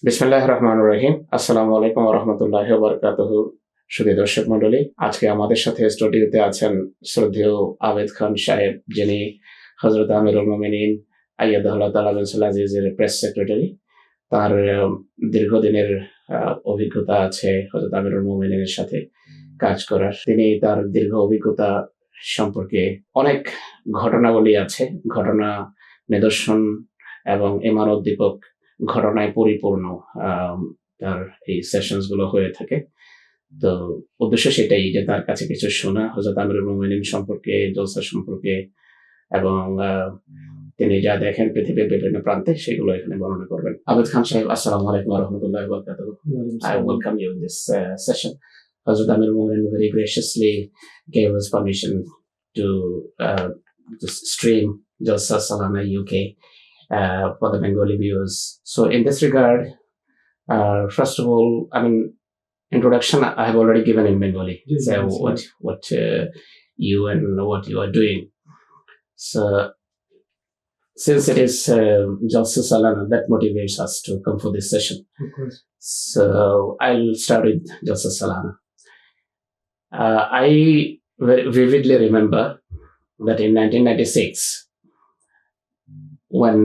বিসমিল্লাহির রহমানির রহিম। আসসালামু আলাইকুম ওয়া রাহমাতুল্লাহি ওয়া বারাকাতুহু। সুধী দর্শক মণ্ডলী, আজকে আমাদের সাথে স্টুডিওতে আছেন শ্রদ্ধেয় আবিদ খান সাহেব, যিনি হযরত আমিরুল মুমিনিন আইয়াদাহুল্লাহ তাআলা বিল আজিজের প্রেস সেক্রেটারি। তার দীর্ঘদিনের অভিজ্ঞতা আছে হযরত আমিরুল মুমিনিনের সাথে কাজ করার। তিনি তার দীর্ঘ অভিজ্ঞতা সম্পর্কে অনেক ঘটনাবলী আছে, ঘটনা নিদর্শন এবং ইমারত-দীপক ঘটনায় পরিপূর্ণ তার এই সেশনস গুলো হয়ে থাকে। তো উদ্দেশ্য সেটাই যে তার কাছে কিছু শোনা হযরত আমিরুল মুমিনিন সম্পর্কে, জলসা সম্পর্কে এবং তিনি যা দেখেন পৃথিবীর বিভিন্ন প্রান্তে সেগুলো এখানে বর্ণনা করবেন। আবিদ খান সাহেব, আসসালামু আলাইকুম ওয়া রাহমাতুল্লাহি ওয়া বারাকাতুহু। I welcome you in this session. Hazrat Amirul Mu'minin very graciously gave us permission to stream Jalsa Salana UK for the Bengali viewers. So in this regard, first of all, I mean, introduction I have already given in Bengali. So what you and what you are doing. So since it is Jalsa Salana, that motivates us to come for this session. Of course. So I'll start with Jalsa Salana. I vividly remember that in 1996, when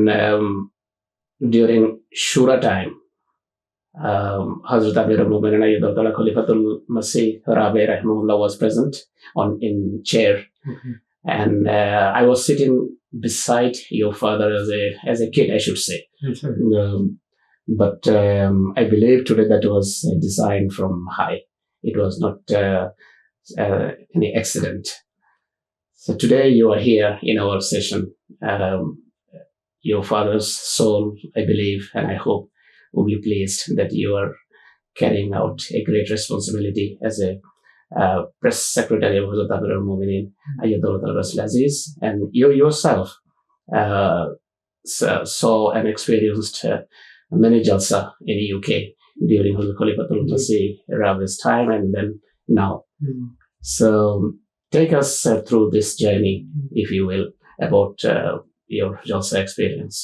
during Shura time, Hazrat Khalifatul Masih V was present in chair, and I was sitting beside your father as a kid, I should say. But I believe today that was a design from high. It was not any accident. So today you are here in our session. Your father's soul, I believe, and I hope, will be pleased that you are carrying out a great responsibility as a press secretary of Hazrat Amirul Mu'minin Ayyadullah Taala Aziz, and you yourself saw and experienced many jalsa in the UK during Hazrat Khalifatul Masih V's time and then now. So take us through this journey, if you will, about your Jalsa experience.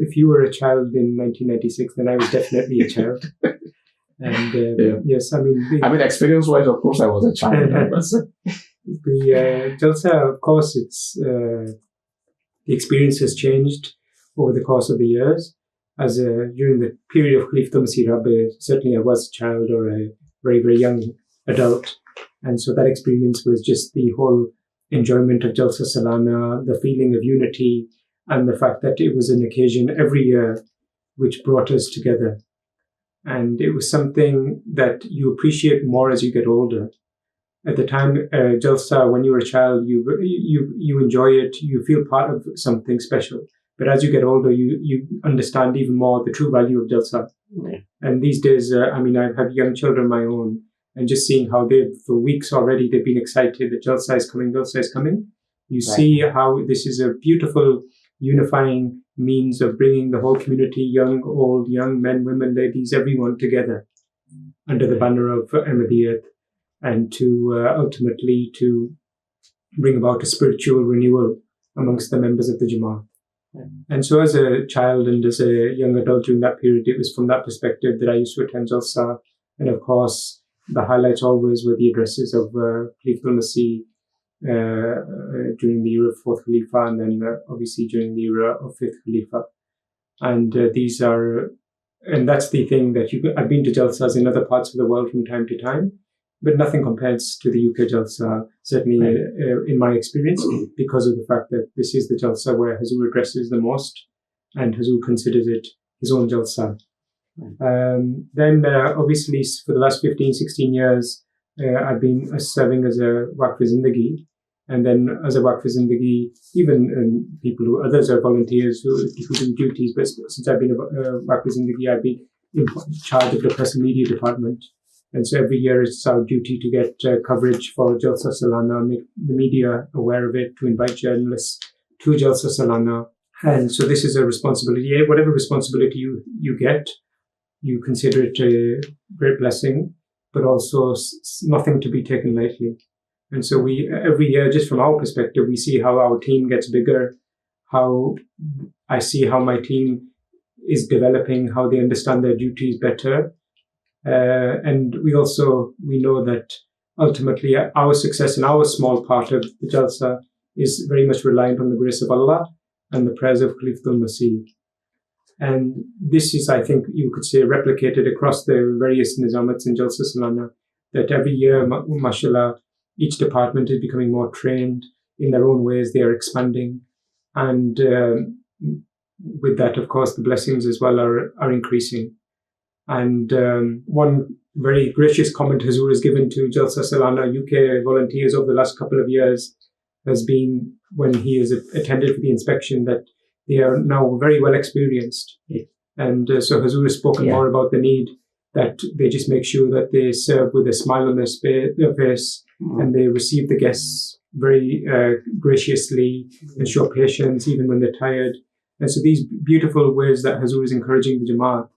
If you were a child in 1996, then I was definitely a child. And yes, I mean, experience-wise, of course, I was a child. The Jalsa, of course, the experience has changed over the course of the years. As during the period of Khalifatul Masih V, certainly I was a child or a very, very young adult. And so that experience was just the whole enjoyment of Jalsa Salana, the feeling of unity, and the fact that it was an occasion every year which brought us together. And it was something that you appreciate more as you get older. At the time, Jalsa, when you were a child, you enjoy it, you feel part of something special. But as you get older, you understand even more the true value of Jalsa. And these days, I have young children of my own, and just seeing how for weeks already, they've been excited that Jalsa is coming, Jalsa is coming. You see how this is a beautiful, unifying means of bringing the whole community, young, old, young men, women, ladies, everyone together under the banner of Ahmadiyya, and to ultimately to bring about a spiritual renewal amongst the members of the Jamaat. And so as a child and as a young adult during that period, it was from that perspective that I used to attend Jalsa. And of course, the highlights always were the addresses of Khalifatul Masih during the era of fourth Khalifa, and then obviously during the era of fifth Khalifa. And that's the thing that I've been to Jalsas in other parts of the world from time to time, but nothing compares to the UK Jalsa, certainly in my experience, because of the fact that this is the Jalsa where Huzoor addresses the most, and Huzoor considers it his own Jalsa. Then obviously for the last 15-16 years, I've been serving as a Waqf Zindagi, and then as a Waqf Zindagi, even others are volunteers who do duties, but since I've been a Waqf Zindagi, I've been in charge of the press and media department. And so every year it's our duty to get coverage for Jalsa Salana, make the media aware of it, to invite journalists to Jalsa Salana. And so this is a responsibility. Whatever responsibility you get, you consider it a great blessing, but also nothing to be taken lightly. And so every year, just from our perspective, we see how our team gets bigger, how I see how my team is developing, how they understand their duties better. And we know that ultimately our success in our small part of the Jalsa is very much reliant on the grace of Allah and the prayers of Khalifatul Masih. And this is, I think, you could say, replicated across the various nizamats in Jalsa Salana, that every year, mashallah, each department is becoming more trained in their own ways. They are expanding. And with that, of course, the blessings as well are increasing. And one very gracious comment Huzoor has given to Jalsa Salana UK volunteers over the last couple of years has been, when he has attended for the inspection, that they are now very well experienced. Yeah. And so Huzoor has spoken more about the need that they just make sure that they serve with a smile on their face, and they receive the guests very graciously and show patience even when they're tired. And so these beautiful ways that Huzoor is encouraging the Jamaat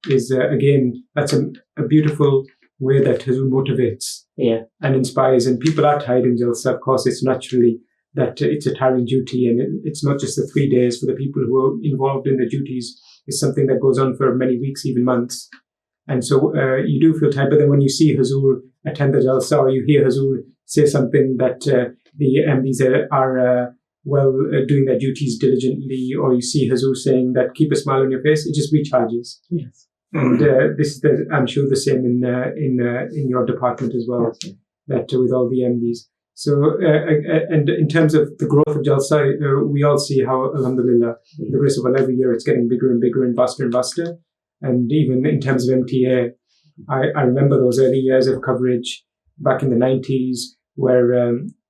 is, again, that's a beautiful way that Huzoor motivates and inspires. And people are tired in Jalsa. Of course, it's naturally that it's a tiring duty, and it's not just the 3 days. For the people who are involved in the duties, it's something that goes on for many weeks, even months. And so you do feel tired, but then when you see Huzoor attend the Jalsa, or you hear Huzoor say something that the MDs are doing their duties diligently, or you see Huzoor saying that keep a smile on your face, it just recharges. Yes. And this is, I'm sure, the same in your department as well, that with all the MDs. So, and in terms of the growth of Jalsa, we all see how, alhamdulillah, the grace of Allah, every year it's getting bigger and bigger and faster and faster. And even in terms of MTA, I remember those early years of coverage back in the 90s, where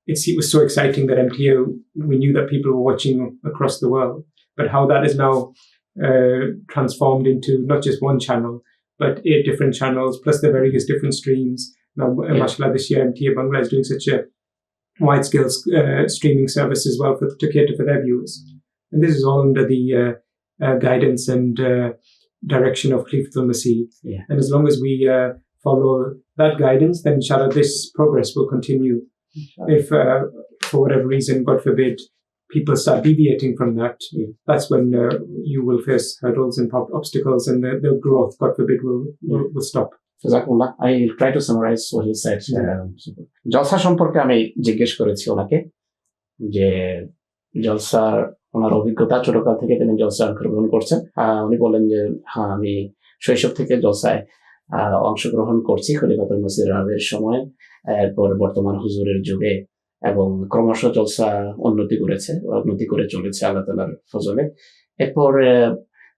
it was so exciting that MTA, we knew that people were watching across the world. But how that is now transformed into not just one channel, but 8 different channels, plus the various different streams. Now, mashallah, this year MTA Bangla is doing such a wide-scale streaming service as well to cater for their viewers. And this is all under the guidance and direction of Khalifatul Masih. And as long as we follow that guidance, then inshallah this progress will continue. If for whatever reason, God forbid, people start deviating from that, that's when you will face hurdles and obstacles, and the growth, God forbid, will stop. Jazakumullah. I try to summarize what you said. জলসা সম্পর্কে আমি জিজ্ঞেস করেছি ওনাকে যে জলসার ওনার অভিজ্ঞতা, ছোটকাল থেকে তিনি জলসায় অংশগ্রহণ করছেন। উনি বলেন যে হ্যাঁ, আমি শৈশব থেকে জলসায় অংশগ্রহণ করছি খলিফাতুল মাসিহ এর সময়, এরপর বর্তমান হুজুরের যুগে, এবং ক্রমশ জলসা উন্নতি করে চলেছে আল্লাহ তাআলার ফজলে। এরপর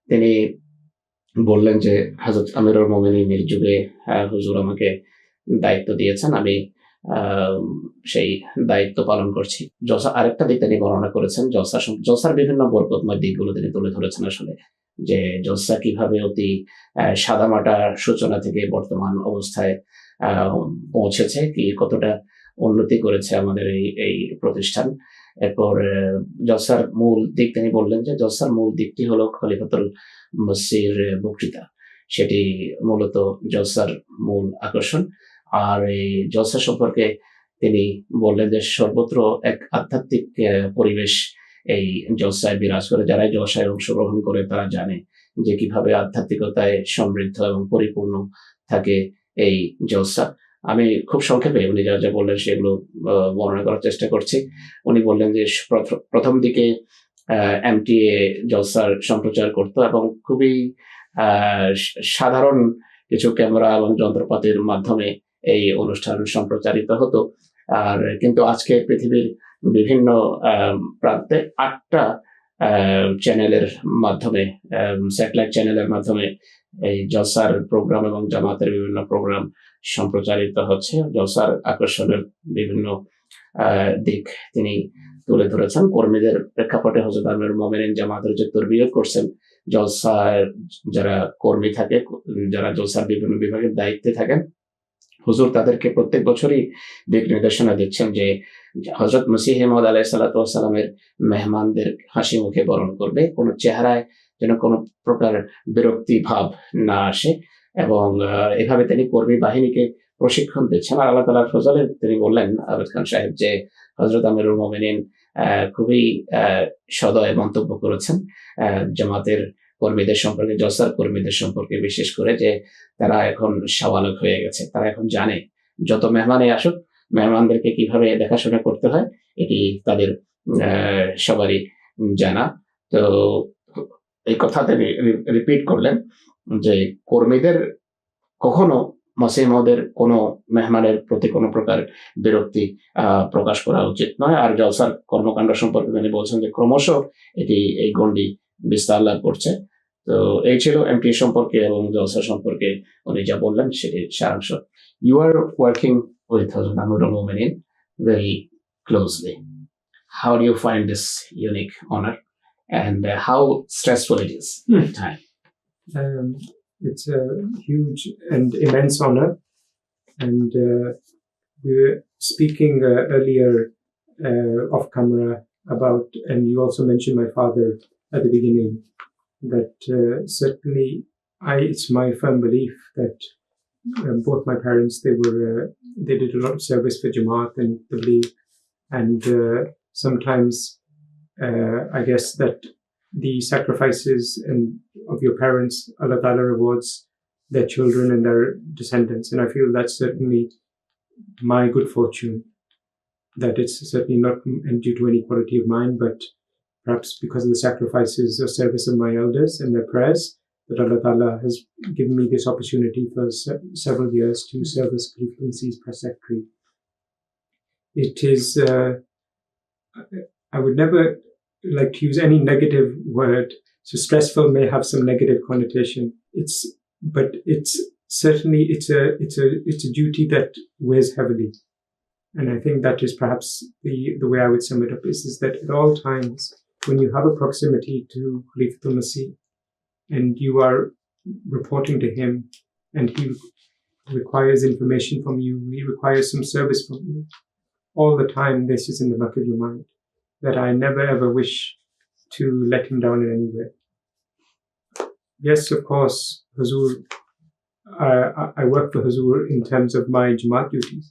তিনি বললেন যে হযরত আমিরুল মুমিনিনের যুগে হুজুর আমাকে দায়িত্ব দিয়েছেন, আমি সেই দায়িত্ব পালন করছি। জলসা আরেকটা দিক তিনি বর্ণনা করেছেন, জলসার বিভিন্ন বরকতময় দিকগুলো তিনি তুলে ধরেছেন আসলে, যে জলসা কিভাবে অতি সাদামাটা সূচনা থেকে বর্তমান অবস্থায় পৌঁছেছে, কি কতটা উন্নতি করেছে আমাদের এই প্রতিষ্ঠান। এরপর জলসার মূল দিক তিনি বললেন যে জলসার মূল দিকটি হলো খলিফাতুল মসিহর বক্তৃতা, সেটি মূলত জলসার মূল আকর্ষণ। আর এই জলসা সম্পর্কে তিনি বললেন যে সর্বত্র এক আধ্যাত্মিক পরিবেশ এই জলসায় বিরাজ করে। যারাই জলসায় অংশগ্রহণ করে তারা জানে যে কিভাবে আধ্যাত্মিকতায় সমৃদ্ধ এবং পরিপূর্ণ থাকে এই জলসা। আমি খুব সংক্ষেপে উনি যা যা বললেন সেগুলো বর্ণনা করার চেষ্টা করছি। উনি বললেন যে প্রথম দিকে এমটিএ জলসার সম্প্রচার করত এবং খুবই সাধারণ কিছু ক্যামেরা এবং যন্ত্রপাতির মাধ্যমে এই অনুষ্ঠান সম্প্রচারিত হতো। আর কিন্তু আজকে পৃথিবীর বিভিন্ন প্রান্তে 8টা চ্যানেলের মাধ্যমে, স্যাটেলাইট চ্যানেলের মাধ্যমে এই জলসার প্রোগ্রাম এবং জামাতের বিভিন্ন প্রোগ্রাম সম্প্রচারিত হচ্ছে। জলসার আকর্ষণের বিভিন্ন দিক তিনি তুলে ধরেছেন। কর্মীদের প্রেক্ষাপটে হযরত আমিরুল মুমিনিন জামাতের যে তরবিয়ত করছেন, জলসার যারা কর্মী থাকে, যারা জলসার বিভিন্ন বিভাগের দায়িত্বে থাকেন, হুজুর তাদেরকে প্রত্যেক বছরই দিক নির্দেশনা দিচ্ছেন যে হযরত মসিহ মাউদ আলাইহিস সালাতু ওয়াস সালামের মেহমানদের হাসি মুখে বরণ করবে, কোনো চেহারায় যেন কোনো প্রকার বিরক্তি ভাব না আসে, এবং এভাবে তিনি কর্মী বাহিনীকে প্রশিক্ষণ দিচ্ছেন। আর আল্লাহ তাআলার ফজলে তিনি বললেন, আবিদ খান সাহেব, যে হযরত আমিরুল মুমিনিন খুবই সদয় মন্তব্য করেছেন জামাতের কর্মীদের সম্পর্কে, জলসার কর্মীদের সম্পর্কে, বিশেষ করে যে তারা এখন সাবালক হয়ে গেছে, তারা এখন জানে যত মেহমানই আসুক মেহমানদেরকে কিভাবে দেখাশোনা করতে হয় এটি তাদের সবারই জানা। তো এই কথাতে রিপিট করলেন যে কর্মীদের কখনো মসিহ মহোদয়ের কোনো মেহমানের প্রতি কোনো প্রকার বিরক্তি প্রকাশ করা উচিত নয়। আর জলসার কর্মকাণ্ড সম্পর্কে তিনি বলছেন যে ক্রমশ এই গণ্ডি বিস্তার লাভ করছে। তো এই ছিল এমটি সম্পর্কে এবং জলসা সম্পর্কে উনি যা বললেন সেটির সারাংশ। ইউ আর ওয়ার্কিং উইথ হযরত আমিরুল মুমিনিন very closely. How do you find this unique honor and how stressful it is at time? It's a huge and immense honor, and we were speaking earlier off camera about, and you also mentioned my father at the beginning, that certainly it's my firm belief that both my parents, they did a lot of service for Jamaat and Tabligh, and sometimes I guess that the sacrifices of your parents, Allah Ta'ala rewards their children and their descendants, and I feel that's certainly my good fortune, that it's certainly not due to any quality of mine, but perhaps because of the sacrifices or service of my elders and their prayers, that Allah Ta'ala has given me this opportunity for several years to serve as Khalifatul Masih's press secretary. It is, I would never like to use any negative word, so stressful may have some negative connotation. But it's certainly, it's a duty that weighs heavily. And I think that is perhaps the way I would sum it up is that at all times, when you have a proximity to Khalifatul Masih, and you are reporting to him, and he requires information from you, he requires some service from you, all the time this is in the back of your mind, that I never ever wish to let him down in any way. Yes, of course, Huzoor, I work for Huzoor in terms of my Jamaat duties,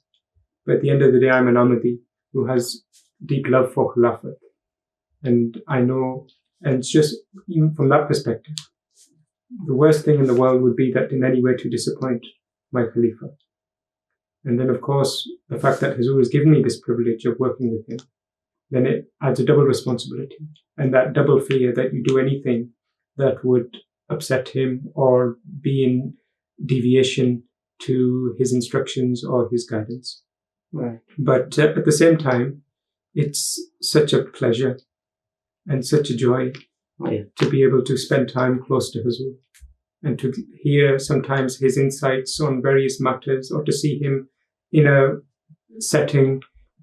but at the end of the day I'm an Ahmadi who has deep love for Khilafat, and I know, and it's just even from that perspective, the worst thing in the world would be that in any way to disappoint my Khalifa. And then of course the fact that Huzoor has given me this privilege of working with him, then it adds a double responsibility and that double fear that you do anything that would upset him or be in deviation to his instructions or his guidance. Right. But at the same time, it's such a pleasure and such a joy to be able to spend time close to Huzoor and to hear sometimes his insights on various matters, or to see him in a setting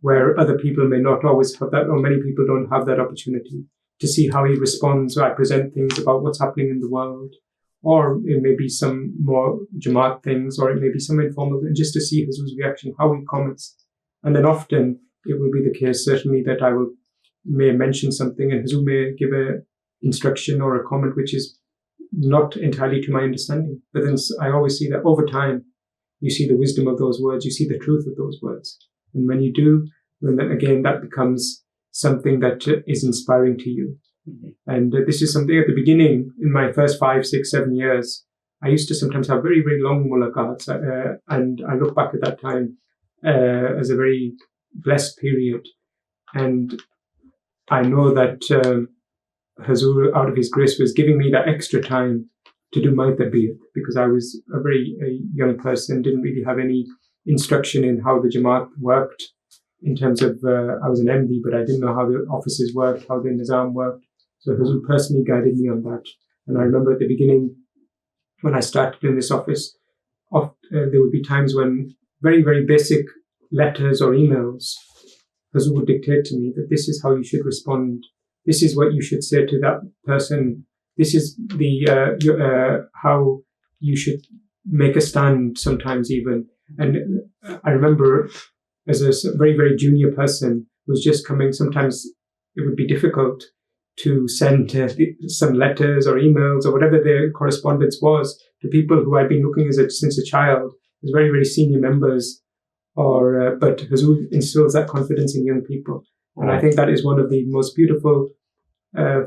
where other people may not always have that, or many people don't have that opportunity, to see how he responds. I present things about what's happening in the world, or it may be some more Jamaat things, or it may be some informal, and just to see Huzoor's reaction, how he comments. And then often it will be the case, certainly, that I may mention something and Huzoor may give a instruction or a comment which is not entirely to my understanding. But then I always see that over time, you see the wisdom of those words, you see the truth of those words. And when you do, then again, that becomes something that is inspiring to you. Mm-hmm. And this is something at the beginning, in my first 5, 6, 7 years, I used to sometimes have very, very long mulaqats. And I look back at that time as a very blessed period. And I know that Huzoor, out of his grace, was giving me that extra time to do my tarbiyat, because I was a young person, didn't really have any instruction in how the Jamaat worked in terms of, I was an MD, but I didn't know how the offices worked, how the Nizam worked. So Huzoor personally guided me on that. And I remember at the beginning, when I started in this office, there would be times when very, very basic letters or emails, Huzoor would dictate to me that this is how you should respond. This is what you should say to that person. This is how you should make a stand sometimes even. And I remember as a very, very junior person who was just coming, sometimes it would be difficult to send some letters or emails or whatever their correspondence was to people who I'd been looking since a child, as very, very senior members. But Huzoor instills that confidence in young people. And I think that is one of the most beautiful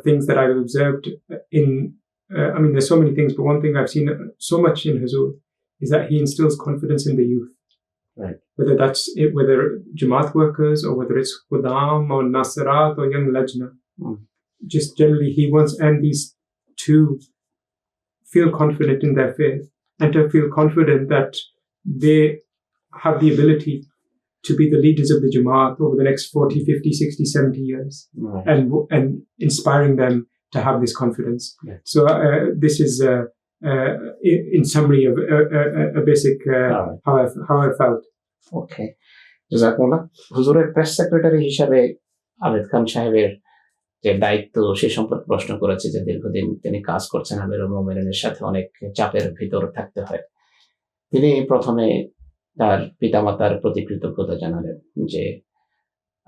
things that I've observed in I mean, there's so many things, but one thing I've seen so much in Huzoor is that he instills confidence in the youth. Right. Whether that's it, whether Jamaat workers or whether it's Khudam or Nasirat or young Lajna. Just generally, he wants these to feel confident in their faith and to feel confident that they have the ability to be the leaders of the Jamaat over the next 40, 50, 60, 70 years, Right. and inspiring them to have this confidence. Yeah. So this is, in summary, a basic how I felt. ওকে, জাযাকুমুল্লাহ। হুজুরের press secretary হিসাবে আবেদ খান সাহেবের যে দায়িত্ব সে সম্পর্কে প্রশ্ন করেছে, যে দীর্ঘদিন তিনি কাজ করছেন আমিরুল মুমিনিনের সাথে, অনেক চাপের ভিতর থাকতে হয়। তিনি প্রথমে তার পিতামাতার প্রতি কৃতজ্ঞতা জানালেন যে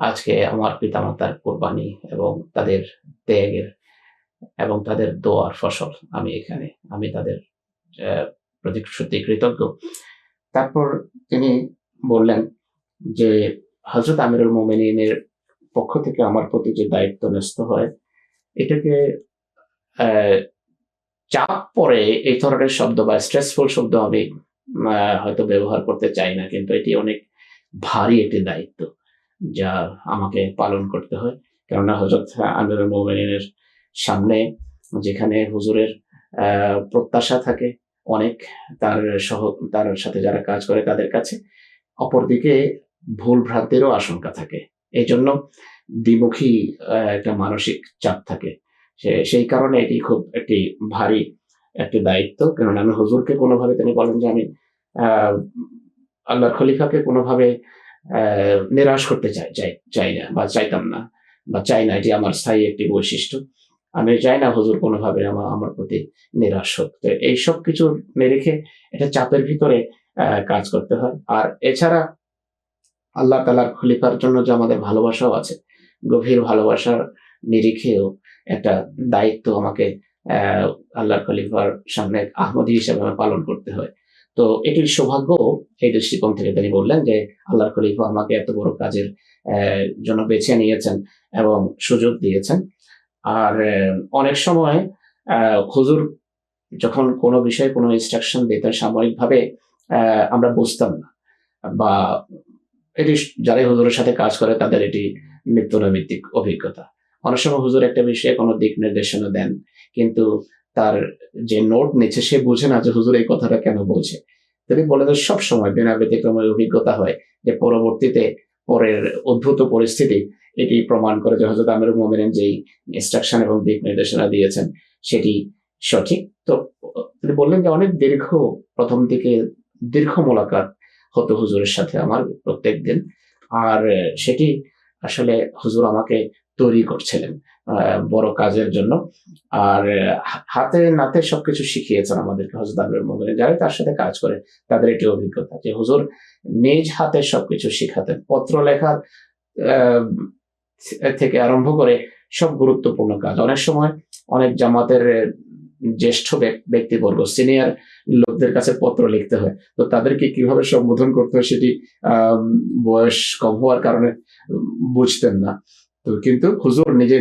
আজকে আমার পিতামাতার কোরবানি এবং তাদের ত্যাগের এবং তাদের দোয়ার ফসল আমি এখানে, আমি তাদের প্রতি সত্যি কৃতজ্ঞ। তারপর তিনি বললেন যে হযরত আমিরুল মুমিনিনের পক্ষ থেকে আমার প্রতি যে দায়িত্ব ন্যস্ত হয়, এটাকে চাপ পড়ে এই ধরনের শব্দ বা স্ট্রেসফুল শব্দ আমি হয়তো ব্যবহার করতে চাই না, কিন্তু এটি অনেক ভারী একটি দায়িত্ব যা আমাকে পালন করতে হয়। কেননা হযরত আমিরুল মুমিনিনের সামনে যেখানে হুজুরের প্রত্যাশা থাকে অনেক, তার সাথে যারা কাজ করে তাদের কাছে, অপরদিকে ভুল ভ্রান্তিরও আশঙ্কা থাকে। এই জন্য দ্বিমুখী একটা মানসিক চাপ থাকে। সেই কারণে এটি খুব একটি ভারী একটি দায়িত্ব। কেননা আমি হুজুরকে কোনোভাবে, তিনি বলেন যে আমি আল্লাহর খলিফাকে কোনোভাবে নিরাশ করতে চাই না বা চাইতাম না বা চাই না, এটি আমার স্থায়ী একটি বৈশিষ্ট্য। আমি চাই না হুজুর কোনোভাবে আমার প্রতি নিরাশ হোক। তো এইসব কিছু নিরিখে এটা চাপের ভিতরে কাজ করতে হয়। আর এছাড়া আল্লাহ তাআলার খলিফার জন্য যে আমাদের ভালোবাসাও আছে, গভীর ভালোবাসার নিরিখেও একটা দায়িত্ব আমাকে আল্লাহর খলিফার সামনে আহমদী হিসেবে পালন করতে হয়। তো এটির সৌভাগ্য, এই দৃষ্টিকোণ থেকে তিনি বললেন যে আল্লাহর খলিফা আমাকে এত বড় কাজের জন্য বেছে নিয়েছেন এবং সুযোগ দিয়েছেন। আর অনেক সময় হুজুর যখন কোনো বিষয়ে কোনো ইনস্ট্রাকশন দিতেন, সাময়িকভাবে আমরা বুঝতাম না, বা এটি যারাই হুজুরের সাথে কাজ করে তাদের এটি নিত্যনৈমিত্তিক অভিজ্ঞতা। অনেক সময় হুজুর একটা বিষয়ে কোনো দিক নির্দেশনা দেন, কিন্তু তার যে নোট নিচ্ছে সে বুঝে না যে হুজুর এই কথাটা কেন বলছে। তিনি বলেন যে সবসময় বিনা ব্যতিক্রমে অভিজ্ঞতা হয় যে পরবর্তীতে পরের উদ্ভূত পরিস্থিতি এটি প্রমাণ করে যে হযরত আমিরুল মুমিনিন যেই ইনস্ট্রাকশন এবং দিক নির্দেশনা দিয়েছেন সেটি সঠিক। তো তিনি বললেন যে অনেক প্রথম দিকে দীর্ঘ মোলাকাত হতো হুজুরের সাথে আমার প্রত্যেক দিন। আর সেটি আসলে হুজুর আমাকে তৈরি করছিলেন বড় কাজের জন্য। আর হাতে নাতে সবকিছু শিখিয়েছেন আমাদেরকে হযরত আমিরুল মুমিনিন। যারা তার সাথে কাজ করে তাদের এটি অভিজ্ঞতা যে হুজুর নিজ হাতে সবকিছু শিখাতেন। পত্র লেখার থেকে আরম্ভ করে সব গুরুত্বপূর্ণ কাজ। অনেক সময় অনেক জামাতের জ্যেষ্ঠ ব্যক্তিবর্গ, সিনিয়র লোকদের কাছে পত্র লিখতে হয়, তো তাদেরকে কিভাবে সম্বোধন করতে হয় সেটি বয়স কম হওয়ার কারণে বুঝতেন না। তো কিন্তু হুজুর নিজে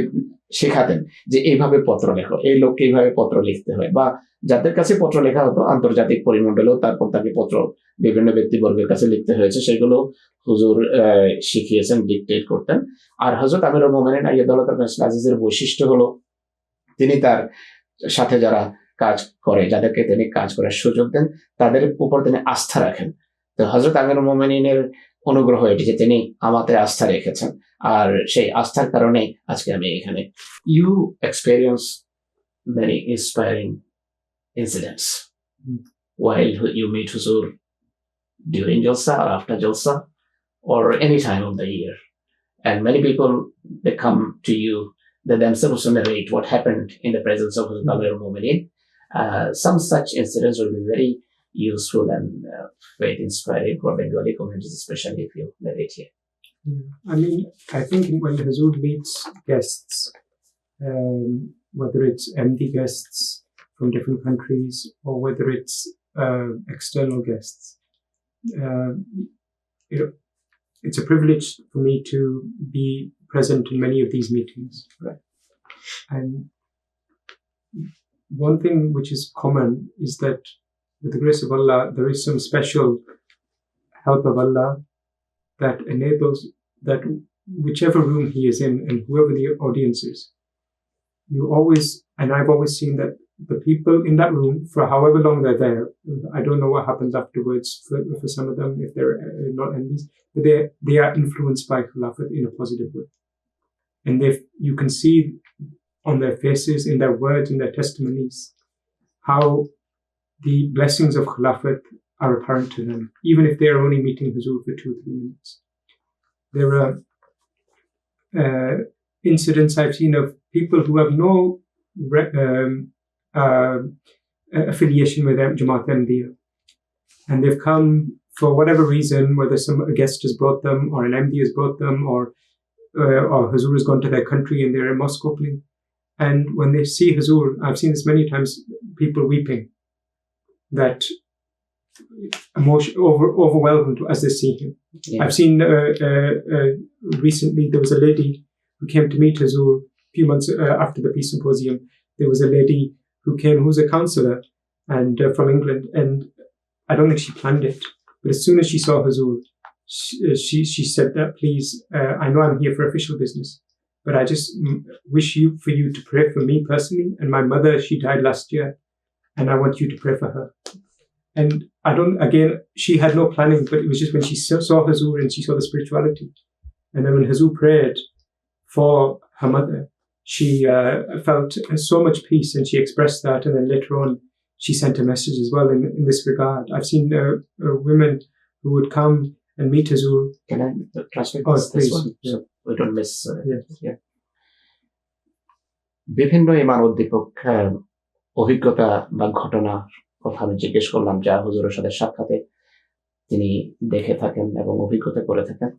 শেখাতেন যে এইভাবে পত্র লেখো, এই লোককে এইভাবে পত্র লিখতে হয়। বা যাদের কাছে পত্র লেখা হতো আন্তর্জাতিক পরিমণ্ডলেও তারপর তাকে পত্র বিভিন্ন ব্যক্তিবর্গের কাছে লিখতে হয়েছে, সেগুলো হুজুর শিখিয়েছেন, ডিকটেট করতেন। আর হযরত আমিরুল মুমিনিন আইয়াদাল্লাহু তাআলা আজিজের বৈশিষ্ট্য হলো তিনি তার সাথে যারা কাজ করে, যাদেরকে তিনি কাজ করার সুযোগ দেন, তাদের উপর তিনি আস্থা রাখেন। তো হযরত আমিরুল মুমিনিনের অনুগ্রহ এটি যে তিনি আমাতে আস্থা রেখেছেন, আর সেই আস্থার কারণে আজকে আমি এখানে। You experience many inspiring incidents while you meet Huzoor during Jalsa or after Jalsa or any time of the year. And many people, they come to you, they themselves narrate what happened in the presence of Hazrat Amirul Mu'minin. Some such incidents will be very useful and very inspiring for Bengali communities, especially if you narrate here. I mean, I think when Huzoor meets guests, whether it's empty guests from different countries or whether it's external guests, it's a privilege for me to be present in many of these meetings. Right. And one thing which is common is that with the grace of Allah, there is some special help of Allah that enables that whichever room he is in and whoever the audience is, I've always seen that the people in that room, for however long they're there, I don't know what happens afterwards for some of them if they're not enemies, but they are influenced by Khilafat in a positive way. And you can see on their faces, in their words, in their testimonies, how the blessings of Khilafat are apparent to them, even if they are only meeting Huzoor for 2 or 3 minutes. There are incidents I've seen of people who have no affiliation with Jamaat-e-Ahmadiyya, and they've come for whatever reason, whether a guest has brought them, or an MD has brought them, or Huzoor has gone to their country and they're in mosque opening. And when they see Huzoor, I've seen this many times, people weeping, that emotion overwhelmed as they see him. Yeah. I've seen recently there was a lady who came to meet Huzoor a few months after the Peace Symposium. There was a lady who came who was a counsellor and from England, and I don't think she planned it, but as soon as she saw Huzoor, she said that, please, I know I'm here for official business, but I just wish for you to pray for me personally. And my mother, she died last year, and I want you to pray for her. And she had no planning, but it was just when she saw Huzoor and she saw the spirituality. And then when Huzoor prayed for her mother, she felt so much peace, and she expressed that. And then later on, she sent a message as well in this regard. I've seen women who would come and meet Huzoor. Can I translate this one? Yeah. So we don't miss. Yeah. বিভিন্ন ইমান উদ্দীপক অভিজ্ঞতা বা ঘটনা কথা আমি জিজ্ঞেস করলাম যা হুজুরের সাথে সাক্ষাতে তিনি দেখে থাকেন এবং অভিজ্ঞতা করে থাকেন।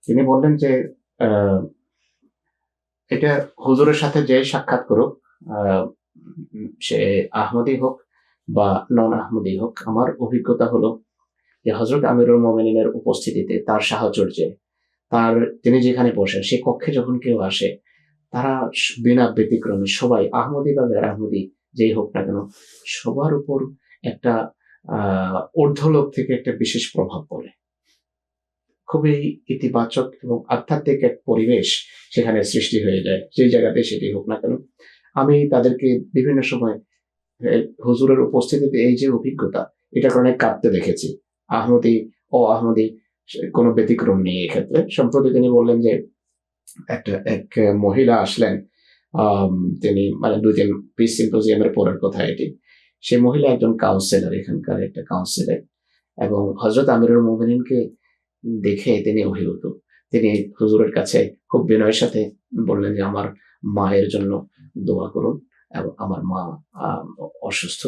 তিনি বললেন যে এটা হুজুরের সাথে যে সাক্ষাৎ করুক, সে আহমদি হোক বা নন আহমদি হোক, আমার অভিজ্ঞতা হলো যে হযরত আমিরুল মুমিনিনের উপস্থিতিতে, তার সাহচর্যে, তিনি যেখানে বসেন সেই কক্ষে যখন কেউ আসে, তারা বিনা ব্যতিক্রমে সবাই আহমদি বা গैर আহমদি যেই হোক না কেন, সবার উপর একটা ঊর্ধ্বলোক থেকে একটা বিশেষ প্রভাব পড়ে। খুবই ইতিবাচক এবং আধ্যাত্মিক এক পরিবেশ সেখানে সৃষ্টি হয়ে যায়, সেই জায়গাতে সেটি হোক না কেন। আমি তাদেরকে বিভিন্ন সময় হুজুরের উপস্থিতিতে এই যে অভিজ্ঞতা, এটা কারণে কাঁদতে দেখেছি। আহমদি ও আহমদি কোনো ব্যতিক্রম নেই এক্ষেত্রে। সম্প্রতি তিনি বললেন যে এক মহিলা আসলেন, তিনি মানে 2-3 পিস সিম্পোজিয়ামের পরের কথা এটি। সেই মহিলা একজন কাউন্সিলর, এখানকার একটা কাউন্সিলর, এবং হযরত আমিরুল মুমিনিনকে দেখে তিনি অভিভূত। তিনি হুজুরের কাছে খুব বিনয়ের সাথে বললেন যে আমার মায়ের জন্য দোয়া করুন, এবং আমার মা অসুস্থ।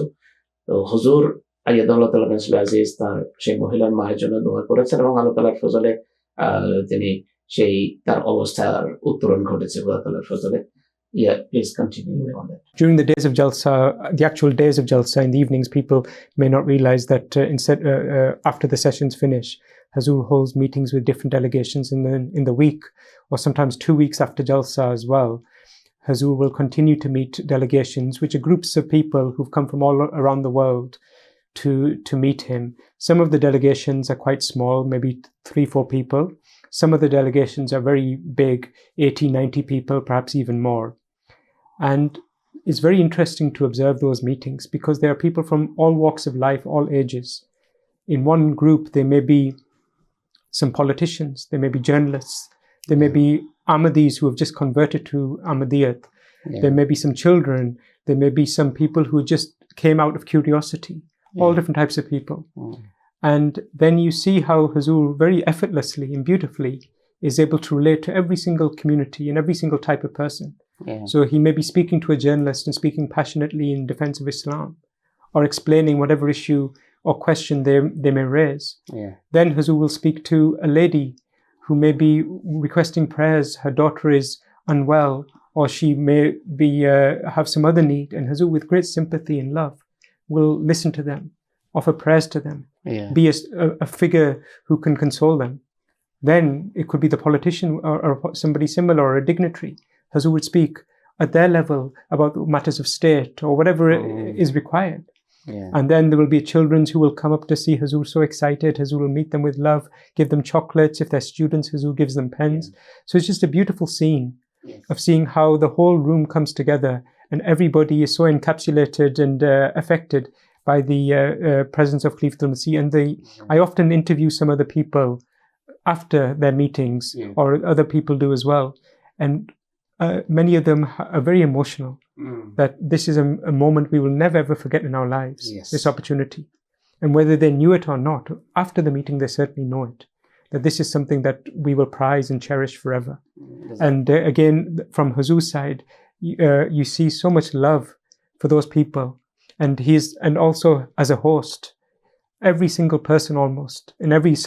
তো হুজুর আল্লাহ তাআলা নাসরুল আজিজ তার সেই মহিলার মায়ের জন্য দোয়া করেছেন, এবং আল্লাহ তাআলার ফজলে তিনি তার অবস্থার উত্তরণ ঘটেছে আল্লাহ তাআলার Fazle. Yeah, please continue on that. During the days of Jalsa, the actual days of Jalsa in the evenings, people may not realize that after the sessions finish, Huzoor holds meetings with different delegations in the week, or sometimes 2 weeks after Jalsa as well. Huzoor will continue to meet delegations, which are groups of people who've come from all around the world to meet him. Some of the delegations are quite small, maybe 3-4 people. Some of the delegations are very big, 80-90 people, perhaps even more. And it's very interesting to observe those meetings, because there are people from all walks of life, all ages. In one group, there may be some politicians, there may be journalists, there may be Ahmadis who have just converted to Ahmadiyyat. Yeah. There may be some children, there may be some people who just came out of curiosity, all different types of people. And then you see how Huzoor very effortlessly and beautifully is able to relate to every single community and every single type of person. Yeah. So he may be speaking to a journalist and speaking passionately in defense of Islam, or explaining whatever issue or question they may raise. Yeah. Then Huzoor will speak to a lady who may be requesting prayers. Her daughter is unwell, or she may be have some other need, and Huzoor, with great sympathy and love, will listen to them, offer prayers to them, be a figure who can console them. Then it could be the politician or somebody similar, or a dignitary. Huzoor would speak, at their level about matters of state or whatever is required. Yeah. And then there will be children who will come up to see Huzoor so excited. Huzoor will meet them with love, give them chocolates. If they're students, Huzoor gives them pens. So it's just a beautiful scene of seeing how the whole room comes together and everybody is so encapsulated and affected by the presence of Khalifatul Masih. And I often interview some of the people after their meetings, or other people do as well. And many of them are very emotional. That this is a moment we will never ever forget in our lives, this opportunity. And whether they knew it or not, after the meeting they certainly know it, that this is something that we will prize and cherish forever. And again, from Huzoor's side, you see so much love for those people. And also as a host, every single person almost,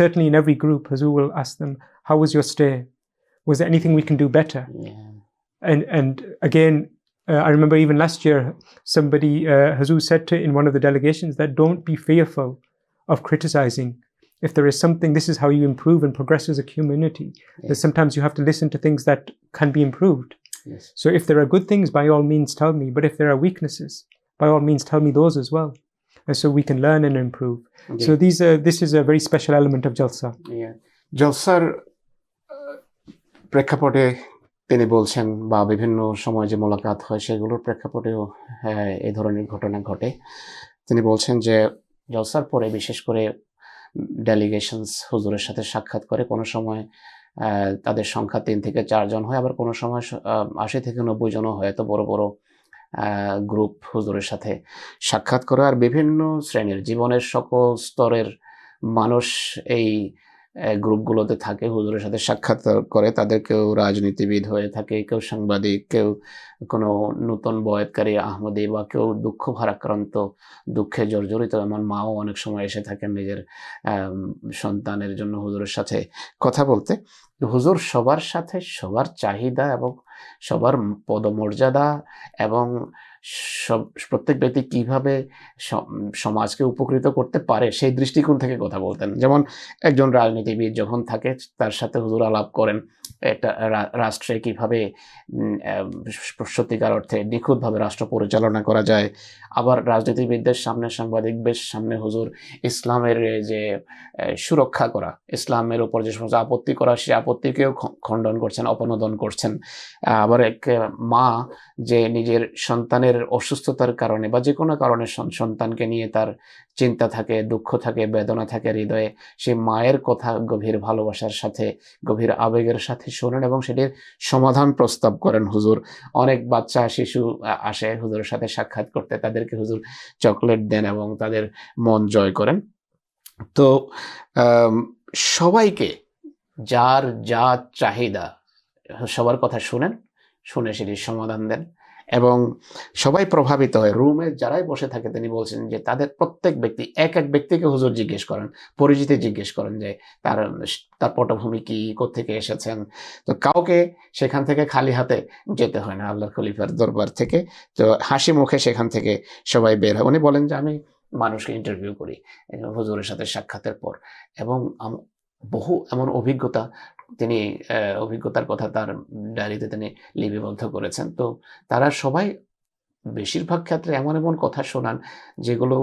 certainly in every group, Huzoor will ask them, how was your stay? Was there anything we can do better? And again, I remember even last year, somebody, Huzoor said in one of the delegations that don't be fearful of criticizing. If there is something, this is how you improve and progress as a community. That sometimes you have to listen to things that can be improved. So if there are good things, by all means tell me. But if there are weaknesses, by all means tell me those as well. And so we can learn and improve. So this is a very special element of Jalsa. Jalsar প্রেক্ষাপটে তিনি বলছেন বা বিভিন্ন সময় যে মোলাকাত হয় সেগুলোর প্রেক্ষাপটেও এই ধরনের ঘটনা ঘটে। তিনি বলছেন যে জলসার পরে বিশেষ করে ডেলিগেশনস হুজুরের সাথে সাক্ষাৎ করে, কোনো সময় তাদের সংখ্যা 3 থেকে 4 জন হয়, আবার কোনো সময় 80 থেকে 90 জনও হয়। এত বড় বড় গ্রুপ হুজুরের সাথে সাক্ষাৎ করে। আর বিভিন্ন শ্রেণীর জীবনের সকল স্তরের মানুষ এই গ্রুপগুলোতে থাকে, হুজুরের সাথে সাক্ষাৎ করে। তাদের কেউ রাজনীতিবিদ হয়ে থাকে, কেউ সাংবাদিক, কেউ কোনো নতুন বয়াতকারী আহমদী, বা কেউ দুঃখ ভারাক্রান্ত, দুঃখে জর্জরিত। এমন মাও অনেক সময় এসে থাকেন নিজের সন্তানের জন্য হুজুরের সাথে কথা বলতে। হুজুর সবার সাথে সবার চাহিদা এবং সবার পদমর্যাদা এবং প্রত্যেক ব্যক্তি কিভাবে সমাজকে উপকৃত করতে পারে সেই দৃষ্টিকোণ থেকে কথা বলতেন। যেমন একজন রাজনীতিবিদ যখন থাকে, তার সাথে হুজুর আলাপ করেন একটা রাষ্ট্রে কিভাবে সত্যিকার অর্থে নিখুঁতভাবে রাষ্ট্র পরিচালনা করা যায়। আবার রাজনীতিবিদদের সামনে, সাংবাদিকদের সামনে হুজুর ইসলামের যে সুরক্ষা করা, ইসলামের উপর যে সমস্ত আপত্তি করা, সে আপত্তিকেও খণ্ডন করছেন, অপনোদন করছেন। আবার এক মা যে নিজের সন্তানের অসুস্থতার কারণে বা যে কোনো কারণে সন্তানকে নিয়ে তার চিন্তা থাকে, দুঃখ থাকে, বেদনা থাকে হৃদয়ে, সেই মায়ের কথা গভীর ভালোবাসার সাথে, গভীর আবেগের সাথে শোনেন এবং সেটির সমাধান প্রস্তাব করেন হুজুর। অনেক বাচ্চা শিশু আসে হুজুরের সাথে সাক্ষাৎ করতে, তাদেরকে হুজুর চকলেট দেন এবং তাদের মন জয় করেন। তো সবাইকে যার যা চাহিদা সবার কথা শুনে সেটির সমাধান দেন এবং সবাই প্রভাবিত হয়। রুমে যারাই বসে থাকে তিনি বলছেন যে তাদের প্রত্যেক ব্যক্তি, এক ব্যক্তিকে হুজুর জিজ্ঞেস করেন, পরিচিতি জিজ্ঞেস করেন যে তার পটভূমি কি, কোত্থেকে এসেছেন। তো কাউকে সেখান থেকে খালি হাতে যেতে হয় না আল্লাহর খলিফার দরবার থেকে। তো হাসি মুখে সেখান থেকে সবাই বের হয়। উনি বলেন যে আমি মানুষকে ইন্টারভিউ করি হুজুরের সাথে সাক্ষাতের পর, এবং বহু এমন অভিজ্ঞতার কথা তার ডায়েরিতে তিনি লিপিবদ্ধ করেছেন। তো তারা সবাই বেশিরভাগ ক্ষেত্রে এমন কথা শোনান যেগুলো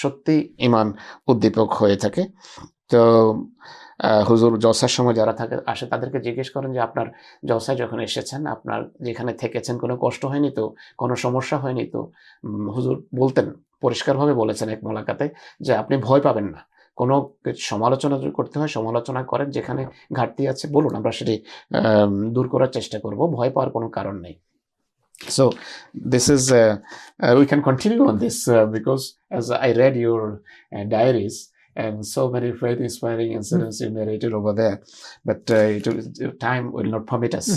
সত্যি ঈমান উদ্দীপক হয়ে থাকে। তো হুজুর জলসার সময় যারা আসে তাদেরকে জিজ্ঞেস করেন যে আপনার জলসায় যখন এসেছেন, আপনার যেখানে থেকেছেন কোনো কষ্ট হয়নি তো, কোনো সমস্যা হয়নি তো? হুজুর বলতেন, পরিষ্কারভাবে বলেছেন এক মোলাকাতে, যে আপনি ভয় পাবেন না, কোনো সমালোচনা করতে হয় সমালোচনা করেন, যেখানে ঘাটতি আছে বলুন, আমরা সেটি দূর করার চেষ্টা করব, ভয় পাওয়ার কোনো কারণ নেই। So this is we can continue on this because as I read your diaries and so many very inspiring incidents you narrated over there, but time will not permit us.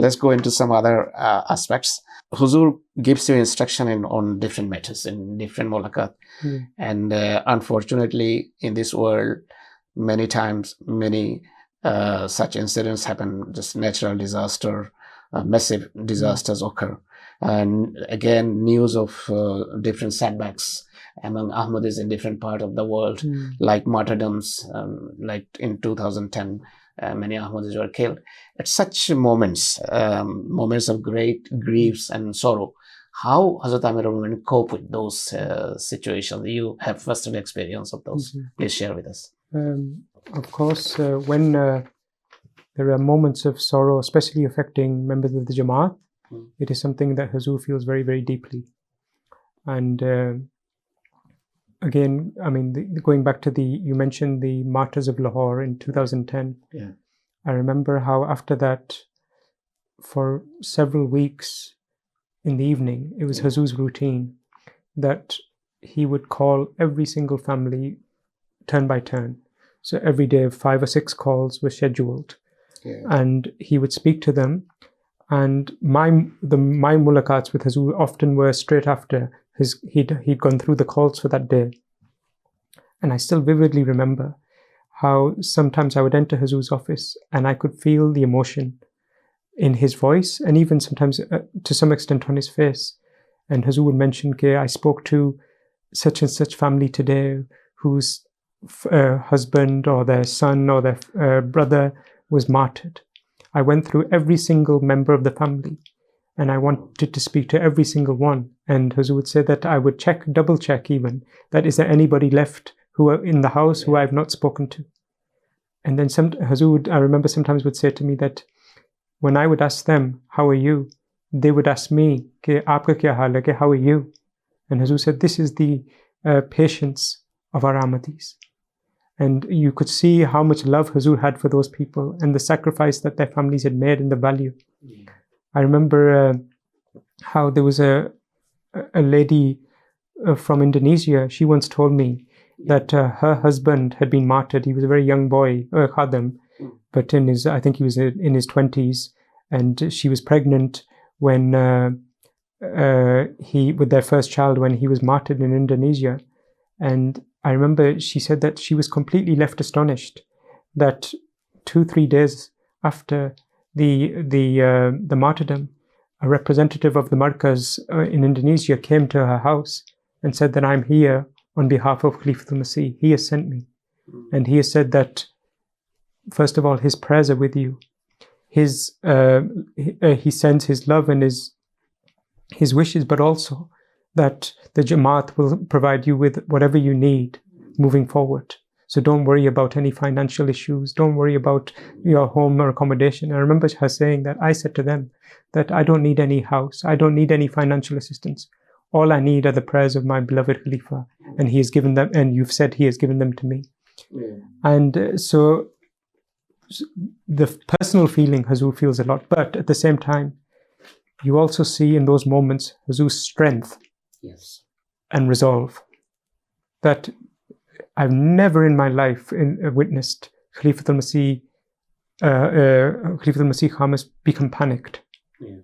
Let's go into some other aspects. Huzoor gives you instruction on different matters in different mulakat, and unfortunately in this world many times many such incidents happen, just natural disaster, massive disasters occur, and again news of different setbacks among Ahmadis in different parts of the world, like martyrdoms, like in 2010 many Ahmadis were killed. At such moments, moments of great griefs and sorrow, how Hazrat Amirul Mu'minin cope with those situations? You have first-hand experience of those. Please share with us. Of course, when there are moments of sorrow, especially affecting members of the Jamaat, it is something that Huzoor feels very, very deeply. And again, I mean, going back to you mentioned the martyrs of Lahore in 2010. Yeah. I remember how after that, for several weeks in the evening, it was Huzoor's routine that he would call every single family turn by turn. So every day, 5 or 6 calls were scheduled. Yeah. And he would speak to them. And my mulaqats with Huzoor often were straight after he'd gone through the calls for that day. And I still vividly remember how sometimes I would enter Huzoor's office and I could feel the emotion in his voice and even sometimes to some extent on his face. And Huzoor would mention, okay, I spoke to such and such family today whose husband or their son or their brother was martyred. I went through every single member of the family and I wanted to speak to every single one. And Huzoor would say that I would double check even, that is there anybody left who are in the house who I've not spoken to? And then Huzoor, I remember sometimes would say to me that when I would ask them, how are you? They would ask me, Aapka kya haal hai? How are you? And Huzoor said, this is the patience of our Ahmadis. And you could see how much love Huzoor had for those people and the sacrifice that their families had made and the value. Yeah. I remember how there was a lady from Indonesia. She once told me that her husband had been martyred. He was a very young boy, Khadam, but I think he was in his 20s, and she was pregnant when with their first child when he was martyred in Indonesia. And I remember she said that she was completely left astonished that 2-3 days after the martyrdom, a representative of the Markaz in Indonesia came to her house and said that I'm here on behalf of Khalifatul Masih. He has sent me. And he has said that, first of all, his prayers are with you. He sends his love and his wishes, but also that the Jamaat will provide you with whatever you need moving forward. So don't worry about any financial issues. Don't worry about your home or accommodation. I remember her saying that I said to them that I don't need any house. I don't need any financial assistance. All I need are the prayers of my beloved Khalifa. And he has given them, and you've said he has given them to me. Yeah. And so the personal feeling Huzoor feels a lot. But at the same time, you also see in those moments Huzoor's strength. Yes. And resolve. That I've never in my life witnessed Khalifatul Masih Khamis become panicked. Yeah.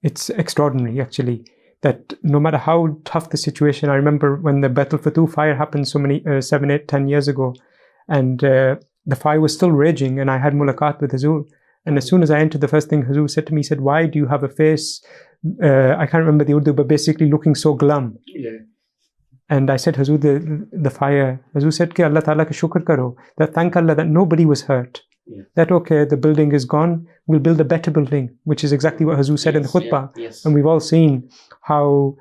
It's extraordinary, actually, that no matter how tough the situation, I remember when the Baitul Futuh fire happened so many 7, 8, 10 years ago, and the fire was still raging, and I had mulaqat with Huzoor. And as soon as I entered, the first thing Huzoor said to me, he said, why do you have a face, I can't remember the Urdu, but basically looking so glum? Yeah. And I said, Huzoor, the fire. Huzoor said, Ki Allah Ta'ala ka shukr karo, that thank Allah that nobody was hurt. Yeah. That okay, the building is gone, we'll build a better building, which is exactly what Huzoor said in the khutbah. Yeah, yes. And we've all seen how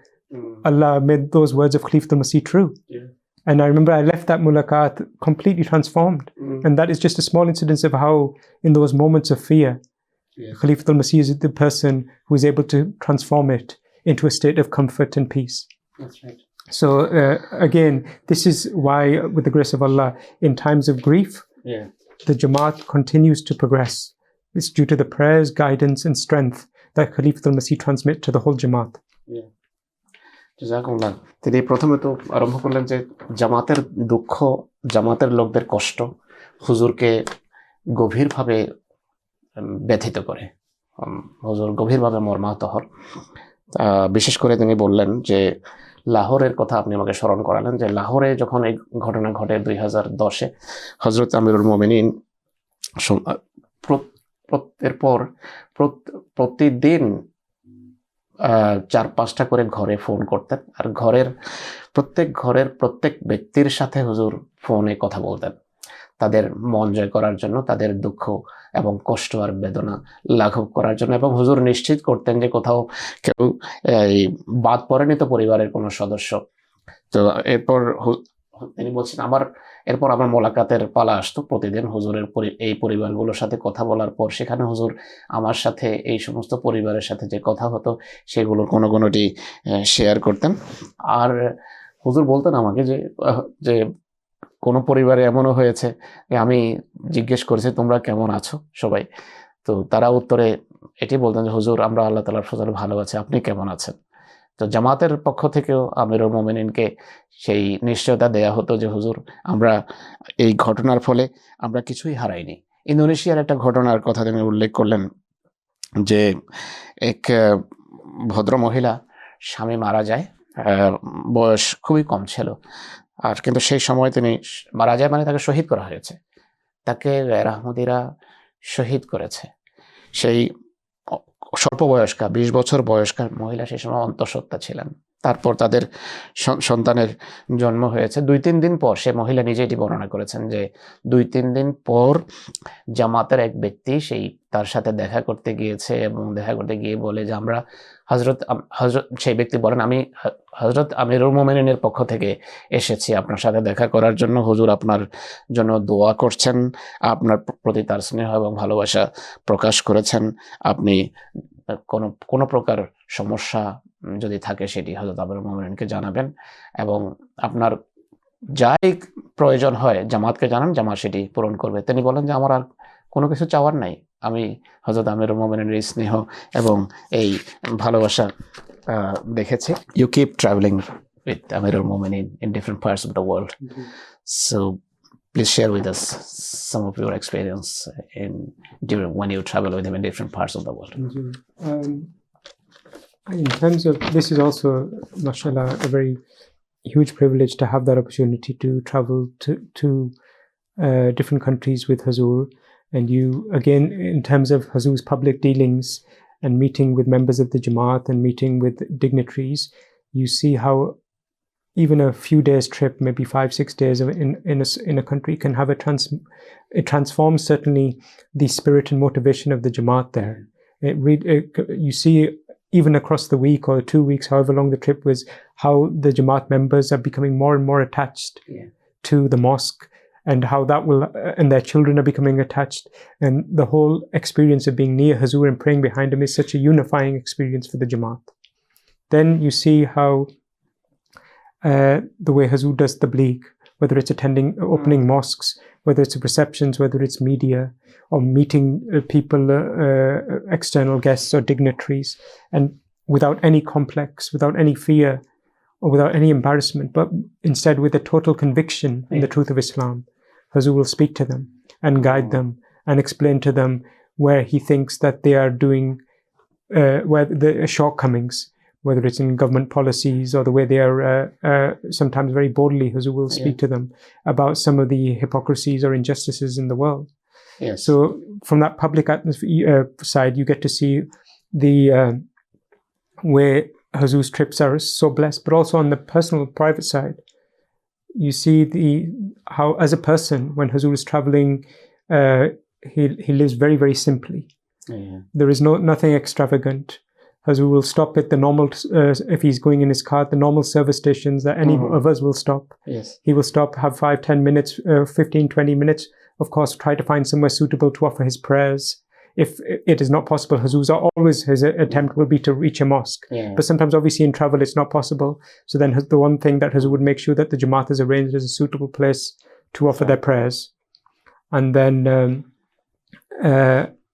Allah made those words of Khalifatul Masih true. Yeah. And I remember I left that mulaqat completely transformed. And that is just a small incidence of how, in those moments of fear, Khalifatul Masih is the person who is able to transform it into a state of comfort and peace. That's right. So again, this is why, with the grace of Allah, in times of grief, the Jamaat continues to progress. It's due to the prayers, guidance and strength that Khalifatul Masih transmit to the whole Jamaat. জাযাকুমুল্লাহ। তিনি প্রথমে তো আরম্ভ করলেন যে জামাতের দুঃখ, জামাতের লোকদের কষ্ট হুজুরকে গভীরভাবে ব্যথিত করে। হুজুর গভীরভাবে মর্মাহত হন। বিশেষ করে তিনি বললেন যে লাহোরের কথা আপনি আমাকে স্মরণ করালেন যে লাহোরে যখন এই ঘটনা ঘটে 2010-এ হযরত আমিরুল মুমিনিন এরপর প্রতিদিন 4-5টা করে ঘরে ফোন করতেন আর ঘরের প্রত্যেক ব্যক্তির সাথে হুজুর ফোনে কথা বলতেন। তাদের মন জয় করার জন্য, তাদের দুঃখ এবং কষ্ট আর বেদনা লাঘব করার জন্য। এবং হুজুর নিশ্চিত করতেন যে কোথাও কেউ বাদ পড়েনি তো পরিবারের কোনো সদস্য। তো এরপর তিনি বলছেন এরপর আমার মোলাকাতের পালা আসতো প্রতিদিন হুজুরের এই পরিবারগুলোর সাথে কথা বলার পর। সেখানে হুজুর আমার সাথে এই সমস্ত পরিবারের সাথে যে কথা হতো সেগুলোর কোনো কোনোটি শেয়ার করতেন। আর হুজুর বলতেন আমাকে যে কোনো পরিবারে এমনও হয়েছে যে আমি জিজ্ঞেস করেছি তোমরা কেমন আছো সবাই, তো তারা উত্তরে এটি বলতেন যে হুজুর আমরা আল্লাহ তাআলার ফজলে ভালো আছি, আপনি কেমন আছেন? তো জামাতের পক্ষ থেকেও আমিরুল মোমিনিনকে সেই নিশ্চয়তা দেয়া হতো যে হুজুর আমরা এই ঘটনার ফলে আমরা কিছুই হারাইনি। ইন্দোনেশিয়ার একটা ঘটনার কথা তিনি উল্লেখ করলেন যে এক ভদ্র মহিলা স্বামী মারা যায়, বয়স খুবই কম ছিল, আর কিন্তু সেই সময় তিনি মারা যায় মানে তাকে শহীদ করা হয়েছে, তাকে গায়র আহমদীরা শহীদ করেছে। সেই স্বল্প বয়স্কা 20 বছর বয়স্কা মহিলা সেই সময় অন্তঃসত্ত্বা ছিলেন। তারপর তাদের সন্তানের জন্ম হয়েছে 2-3 দিন পর। সে মহিলা নিজে এটি বর্ণনা করেছেন যে 2-3 দিন পর জামাতের এক ব্যক্তি তার সাথে দেখা করতে গিয়েছে এবং দেখা করতে গিয়ে বলে যে আমরা হযরত সেই ব্যক্তি বলেন আমি হযরত আমিরুল মোমিনিনের পক্ষ থেকে এসেছি আপনার সাথে দেখা করার জন্য, হুজুর আপনার জন্য দোয়া করছেন, আপনার প্রতি তার স্নেহ এবং ভালোবাসা প্রকাশ করেছেন, আপনি কোনো প্রকার সমস্যা যদি থাকে সেটি হযরত আমিরুল মোমিনিনকে জানাবেন এবং আপনার যাই প্রয়োজন হয় জামাতকে জানান, জামাত সেটি পূরণ করবে। তিনি বলেন যে আমার আর কোনো কিছু চাওয়ার নাই, আমি হযরত আমিরুল মোমিনিনের স্নেহ এবং এই ভালোবাসা দেখেছি। ইউ কিপ ট্রাভেলিং উইথ আমিরুল মোমিনিন in different parts of the world. So please share with us some of your experience during when you travel with him in different parts of the world. In terms of this is also, mashallah, a very huge privilege to have that opportunity to travel to different countries with Huzoor. And you, again, in terms of Huzoor's public dealings and meeting with members of the Jamaat and meeting with dignitaries, you see how even a few days trip, maybe 5-6 days in a country can have it transforms certainly the spirit and motivation of the Jamaat there. You see even across the week or 2 weeks, however long the trip was, how the Jamaat members are becoming more and more attached to the mosque, and how that will, and their children are becoming attached. And the whole experience of being near Huzoor and praying behind him is such a unifying experience for the Jamaat. Then you see how the way Huzoor does tabligh, whether it's attending opening mosques, whether it's receptions, whether it's media, or meeting people, external guests or dignitaries, and without any complex, without any fear, or without any embarrassment, but instead with a total conviction in the truth of Islam. Huzoor will speak to them and guide them and explain to them where he thinks that they are doing, where the shortcomings, whether it's in government policies or the way they are, sometimes very boldly, Huzoor will speak to them about some of the hypocrisies or injustices in the world. Yes. So from that public side, you get to see the way Huzoor's trips are so blessed, but also on the personal, private side, you see how as a person, when Huzoor is traveling, he lives very, very simply. There is nothing extravagant. Huzoor will stop at the normal, if he's going in his car, the normal service stations that any of us will stop. Yes. He will stop, have 5-10 minutes, 15-20 minutes, of course, try to find somewhere suitable to offer his prayers. If it is not possible, his attempt will be to reach a mosque. But sometimes, obviously, in travel, it's not possible. So then the one thing that Huzoor would make sure that the Jamaat is arranged as a suitable place to offer their prayers. And then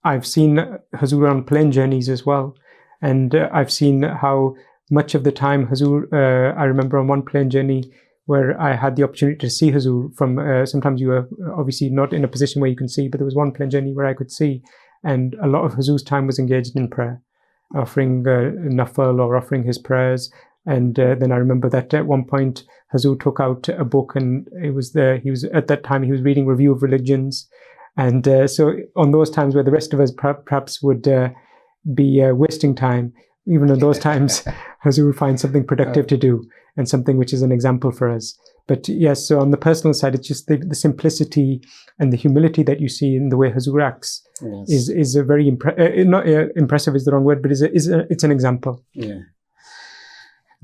I've seen Huzoor on plane journeys as well. And I've seen how much of the time Huzoor, I remember on one plane journey where I had the opportunity to see Huzoor from, sometimes you are obviously not in a position where you can see, but there was one plane journey where I could see, and a lot of Huzoor's time was engaged in prayer, offering nafal or offering his prayers. And then I remember that at one point Huzoor took out a book, and he was at that time he was reading Review of Religions. And so on those times where the rest of us perhaps would be wasting time, even in those times, Huzoor finds something productive to do and something which is an example for us. But yes, so on the personal side, it's just the simplicity and the humility that you see in the way Huzoor acts is a very not impressive is the wrong word, but it's an example. Yeah.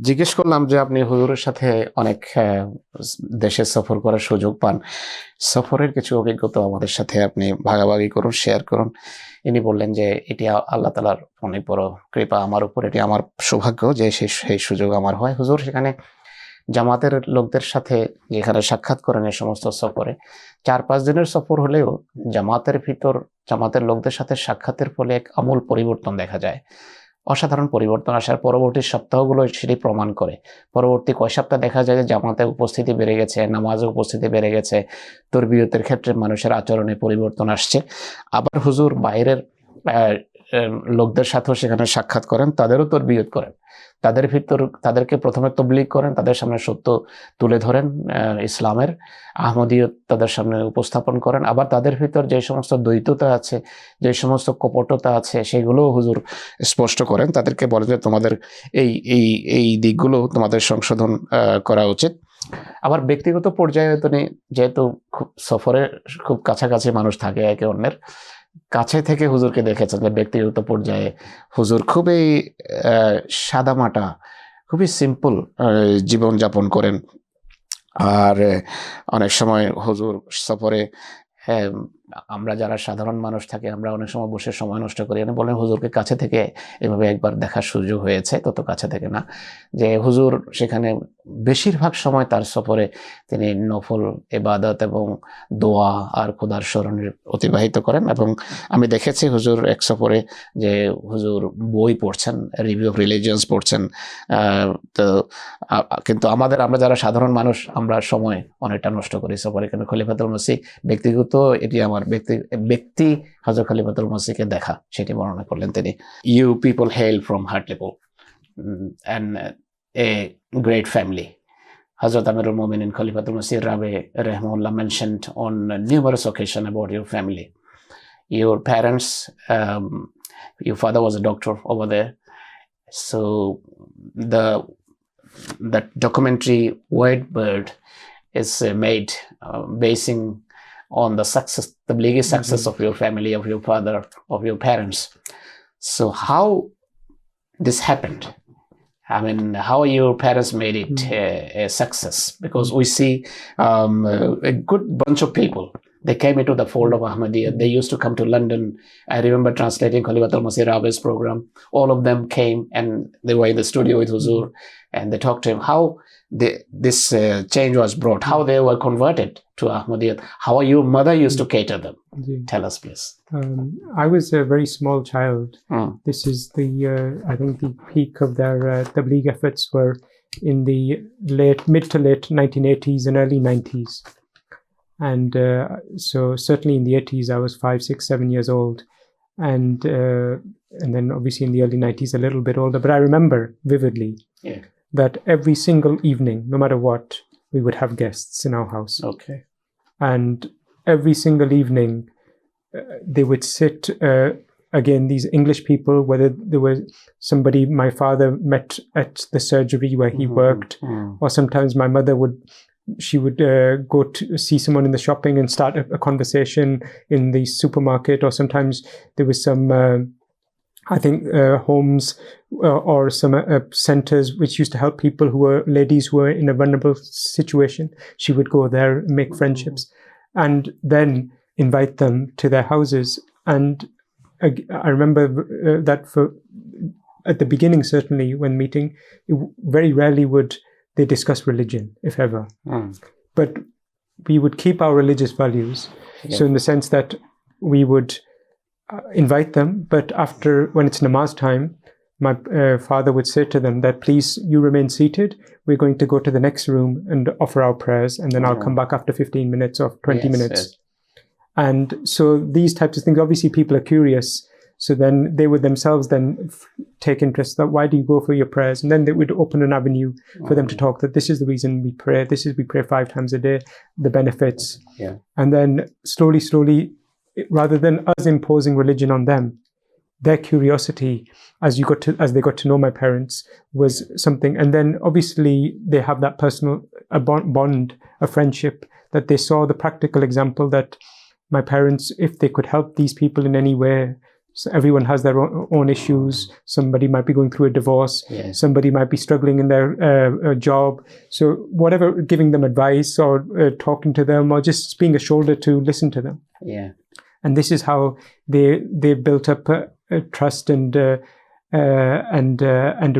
জিজ্ঞেস করলাম যে আপনি হুজুরের সাথে অনেক দেশে সফর করার সুযোগ পান, সফরের কিছু অভিজ্ঞতা আমাদের সাথে আপনি ভাগাভাগি করুন, শেয়ার করুন। ইনি বললেন যে এটি আল্লাহ তাআলার অনেক বড় কৃপা আমার উপর, এটি আমার সৌভাগ্য যে সেই সুযোগ আমার হয়। হুজুর সেখানে জামাতের লোকদের সাথে যেখানে সাক্ষাৎ করেন এই সমস্ত সফরে, 4-5 দিনের সফর হলেও জামাতের লোকদের সাথে সাক্ষাতের ফলে এক আমূল পরিবর্তন দেখা যায়। অসাধারণ পরিবর্তন আসার পরবর্তী সপ্তাহগুলো সেটি প্রমাণ করে। পরবর্তী কয় সপ্তাহ দেখা যায় যে জামাতে উপস্থিতি বেড়ে গেছে, নামাজে উপস্থিতি বেড়ে গেছে, তরবিয়তের ক্ষেত্রে মানুষের আচরণে পরিবর্তন আসছে। আবার হুজুর বাইরের লোকদের সাথেও সেখানে সাক্ষাৎ করেন, তাদেরও তরবিয়ত করেন, তাদেরকে প্রথমে তবলিগ করেন, তাদের সামনে সত্য তুলে ধরেন ইসলামের, আহমদিয়ত তাদের সামনে উপস্থাপন করেন। আবার তাদের ভিতর যে সমস্ত দ্বৈততা আছে, যে সমস্ত কপটতা আছে, সেগুলোও হুজুর স্পষ্ট করেন। তাদেরকে বলেন যে তোমাদের এই দিকগুলো তোমাদের সংশোধন করা উচিত। আবার ব্যক্তিগত পর্যায়ে তিনি যেহেতু সফরে খুব কাছাকাছি মানুষ থাকে একে অন্যের, কাছে থেকে হুজুরকে দেখেছেন যে ব্যক্তিগত পর্যায়ে হুজুর খুবই সাদামাটা, খুবই সিম্পল জীবনযাপন করেন। আর অনেক সময় হুজুর সফরে আমরা যারা সাধারণ মানুষ থাকি আমরা অনেক সময় বসে সময় নষ্ট করি। বলেন হুজুরকে কাছে থেকে এভাবে একবার দেখার সুযোগ হয়েছে, তত কাছে থেকে না, যে হুজুর সেখানে বেশিরভাগ সময় তার সফরে তিনি নফল ইবাদত এবং দোয়া আর খোদার স্মরণে অতিবাহিত করেন। এবং আমি দেখেছি হুজুর এক সফরে যে হুজুর বই পড়ছেন, রিভিউ অফ রিলিজিয়ন্স পড়ছেন। তো কিন্তু আমরা যারা সাধারণ মানুষ আমরা সময় অনেকটা নষ্ট করি সফরে। কিন্তু খলিফাতুল মসিহ ব্যক্তিগত, এটি আমার ব্যক্তি হযরত খলিফাতুল মসিহকে দেখা, সেটি বর্ণনা করলেন তিনি। You people hail from Hartlepool and a great family. Hazrat Amirul Mu'minin Khalifatul Masih V Rahimahullah mentioned on numerous occasions about your family. Your parents, your father was a doctor over there. So the documentary White Bird is made basing on the success, the biggest success of your family, of your father, of your parents. So how this happened? I mean, how your parents made it a success? Because we see a good bunch of people, they came into the fold of Ahmadiyya. They used to come to London. I remember translating Khalifatul Masih V's program. All of them came and they were in the studio with Huzoor and they talked to him how this change was brought, how they were converted to Ahmadiyya, how your mother used to cater them. Tell us, please. I was a very small child. This is I think the peak of their tabligh efforts were in the mid to late 1980s and early 90s. And so certainly in the 80s, I was 5, 6, 7 years old. And then obviously in the early 90s, a little bit older. But I remember vividly that every single evening, no matter what, we would have guests in our house. Okay. And every single evening, they would sit, again, these English people, whether there was somebody my father met at the surgery where he worked, or sometimes my mother would go to see someone in the shopping and start a conversation in the supermarket, or sometimes there was some homes or some centers which used to help people ladies who were in a vulnerable situation. She would go there and make friendships and then invite them to their houses. And I remember that at the beginning, certainly when meeting, very rarely would they discuss religion, if ever. But we would keep our religious values. So in the sense that we would invite them, but after, when it's namaz time, my father would say to them that, please, you remain seated. We're going to go to the next room and offer our prayers, and then I'll come back after 15 minutes or 20 minutes. Yes. And so these types of things, obviously people are curious. So then they would themselves then take interest that, why do you go for your prayers? And then they would open an avenue for them to talk that this is the reason we pray. We pray 5 times a day, the benefits. And then slowly, rather than us imposing religion on them, their curiosity as they got to know my parents was something. And then obviously they have that personal bond, a friendship, that they saw the practical example that my parents, if they could help these people in any way. So everyone has their own issues. Somebody might be going through a divorce. Yes. Somebody might be struggling in their job. So whatever, giving them advice or talking to them or just being a shoulder to listen to them. Yeah. And this is how they built up a trust and a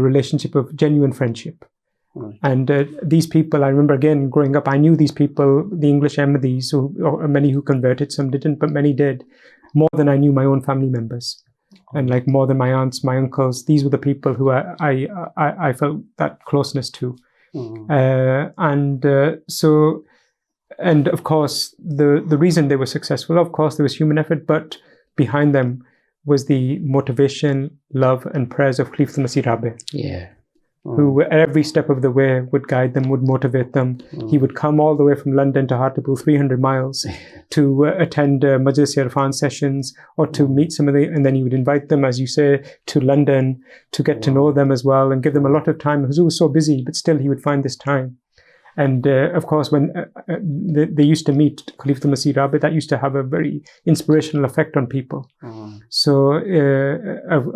relationship of genuine friendship. Right. And these people, I remember again growing up, I knew these people, the English Ahmadis, or many who converted, some didn't, but many did, more than I knew my own family members, and like more than my aunts, my uncles. These were the people who I felt that closeness to. And of course, the reason they were successful, of course, there was human effort, but behind them was the motivation, love, and prayers of Khalifatul Masih V. Yeah. Who at every step of the way would guide them, would motivate them. He would come all the way from London to Hartlepool, 300 miles, to attend Majlis Irfan sessions or to meet some of and then he would invite them, as you say, to London to get to know them as well and give them a lot of time. Huzoor was so busy, but still he would find this time. And of course, when they used to meet Khalifatul Masih V, that used to have a very inspirational effect on people. So,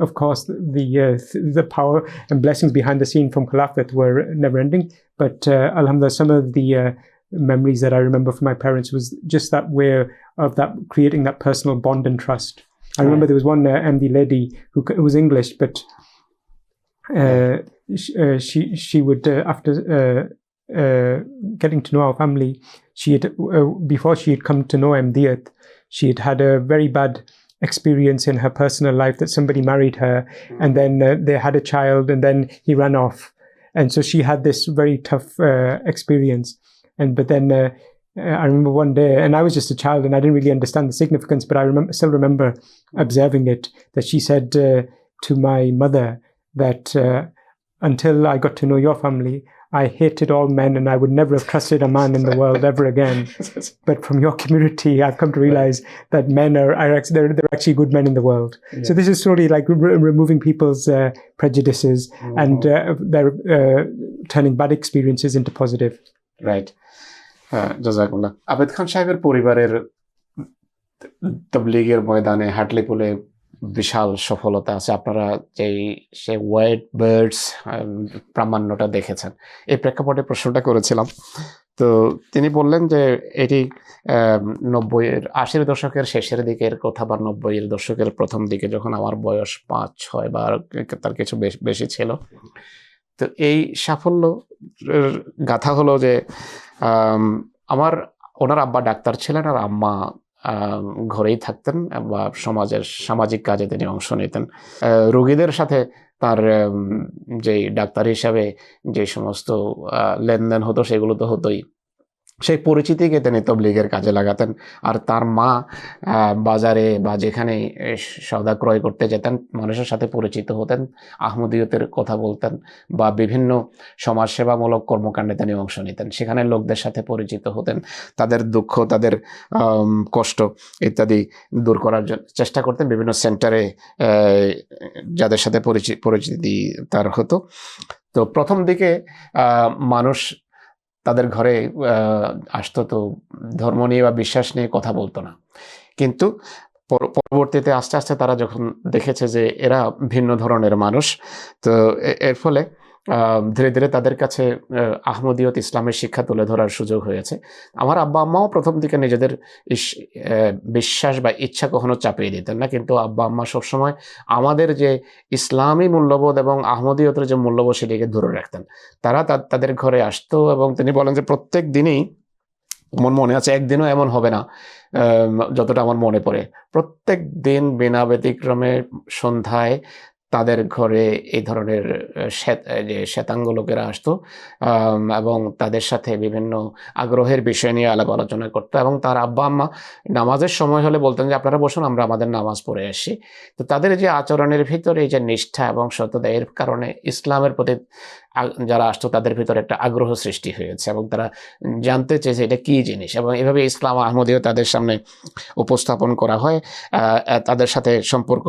of course, the power and blessings behind the scene from Khilafat were never ending. But alhamdulillah, some of the memories that I remember from my parents was just that way of that creating that personal bond and trust. I remember there was one MD lady who was English, but she would after. Getting to know our family, she had before she had come to know Ahmadiyyat, she had had a very bad experience in her personal life that somebody married her and then they had a child and then he ran off, and so she had this very tough experience. But then I remember one day, and I was just a child and I didn't really understand the significance, but I still remember observing it, that she said to my mother that until I got to know your family, I hated all men and I would never have trusted a man in the world ever again. But from your community, I've come to realize that men are actually good men in the world. Yeah. So this is slowly like removing people's prejudices and they're turning bad experiences into positive. Right. Jazakumullah. Abid Khan Sahibের পরিবারের তাবলীগের ময়দানে হার্টলিপুলে বিশাল সফলতা আছে। আপনারা সেই white birds প্রামাণ্যটা দেখেছেন। এই প্রেক্ষাপটে প্রশ্নটা করেছিলাম, তো তিনি বললেন যে এটি 80-এর দশকের শেষের দিকের কথা বা 90-এর দশকের প্রথম দিকে, যখন আমার বয়স 5-6 বা তার কিছু বেশি ছিল। তো এই সাফল্য গাথা হলো যে ওনার আব্বা ডাক্তার ছিলেন আর আম্মা ঘরেই থাকতেন বা সামাজিক কাজে তিনি অংশ নিতেন। রোগীদের সাথে তার যে ডাক্তার হিসাবে যে সমস্ত লেনদেন হতো সেগুলো তো হতোই। সেই পরিচিতিকে তিনি তবলিগের কাজে লাগাতেন। আর তার মা বাজারে বা যেখানে সওদা ক্রয় করতে যেতেন মানুষের সাথে পরিচিত হতেন, আহমদিয়তের কথা বলতেন বা বিভিন্ন সমাজসেবামূলক কর্মকাণ্ডে তিনি অংশ নিতেন। সেখানে লোকদের সাথে পরিচিত হতেন, তাদের দুঃখ, তাদের কষ্ট ইত্যাদি দূর করার জন্য চেষ্টা করতেন। বিভিন্ন সেন্টারে যাদের সাথে পরিচিতি তার হতো। তো প্রথম দিকে মানুষ তাদের ঘরে আসতো, তো ধর্ম নিয়ে বা বিশ্বাস নিয়ে কথা বলতো না, কিন্তু পরবর্তীতে আস্তে আস্তে তারা যখন দেখেছে যে এরা ভিন্ন ধরনের মানুষ, তো এর ফলে ধীরে ধীরে তাদের কাছে আহমদিয়ত ইসলামের শিক্ষা তুলে ধরার সুযোগ হয়েছে। আমার আব্বা আম্মাও প্রথম দিকে নিজেদের বিশ্বাস বা ইচ্ছা কখনো চাপিয়ে দিতেন না, কিন্তু আব্বা আম্মা সবসময় আমাদের যে ইসলামী মূল্যবোধ এবং আহমদিয়তের যে মূল্যবোধ সেটিকে ধরে রাখতেন। তারা তাদের ঘরে আসতো এবং তিনি বলেন যে প্রত্যেক দিনই, আমার মনে আছে একদিনও এমন হবে না যতটা আমার মনে পড়ে, প্রত্যেক দিন বিনা ব্যতিক্রমে সন্ধ্যায় তাদের ঘরে এই ধরনের যে শ্বেতাঙ্গ লোকেরা আসতো এবং তাদের সাথে বিভিন্ন আগ্রহের বিষয় নিয়ে আলাপ আলোচনা করতো। এবং তার আব্বা আম্মা নামাজের সময় হলে বলতেন যে আপনারা বসুন, আমরা আমাদের নামাজ পড়ে আসি। তো তাদের যে আচরণের ভিতরে এই যে নিষ্ঠা এবং সততা, এর কারণে ইসলামের প্রতি যারা আসতো তাদের ভিতরে একটা আগ্রহ সৃষ্টি হয়েছে এবং তারা জানতে চেয়েছে এটা কি জিনিস, এবং এভাবে ইসলাম আহমদীয় তাদের সামনে উপস্থাপন করা হয়। তাদের সাথে সম্পর্ক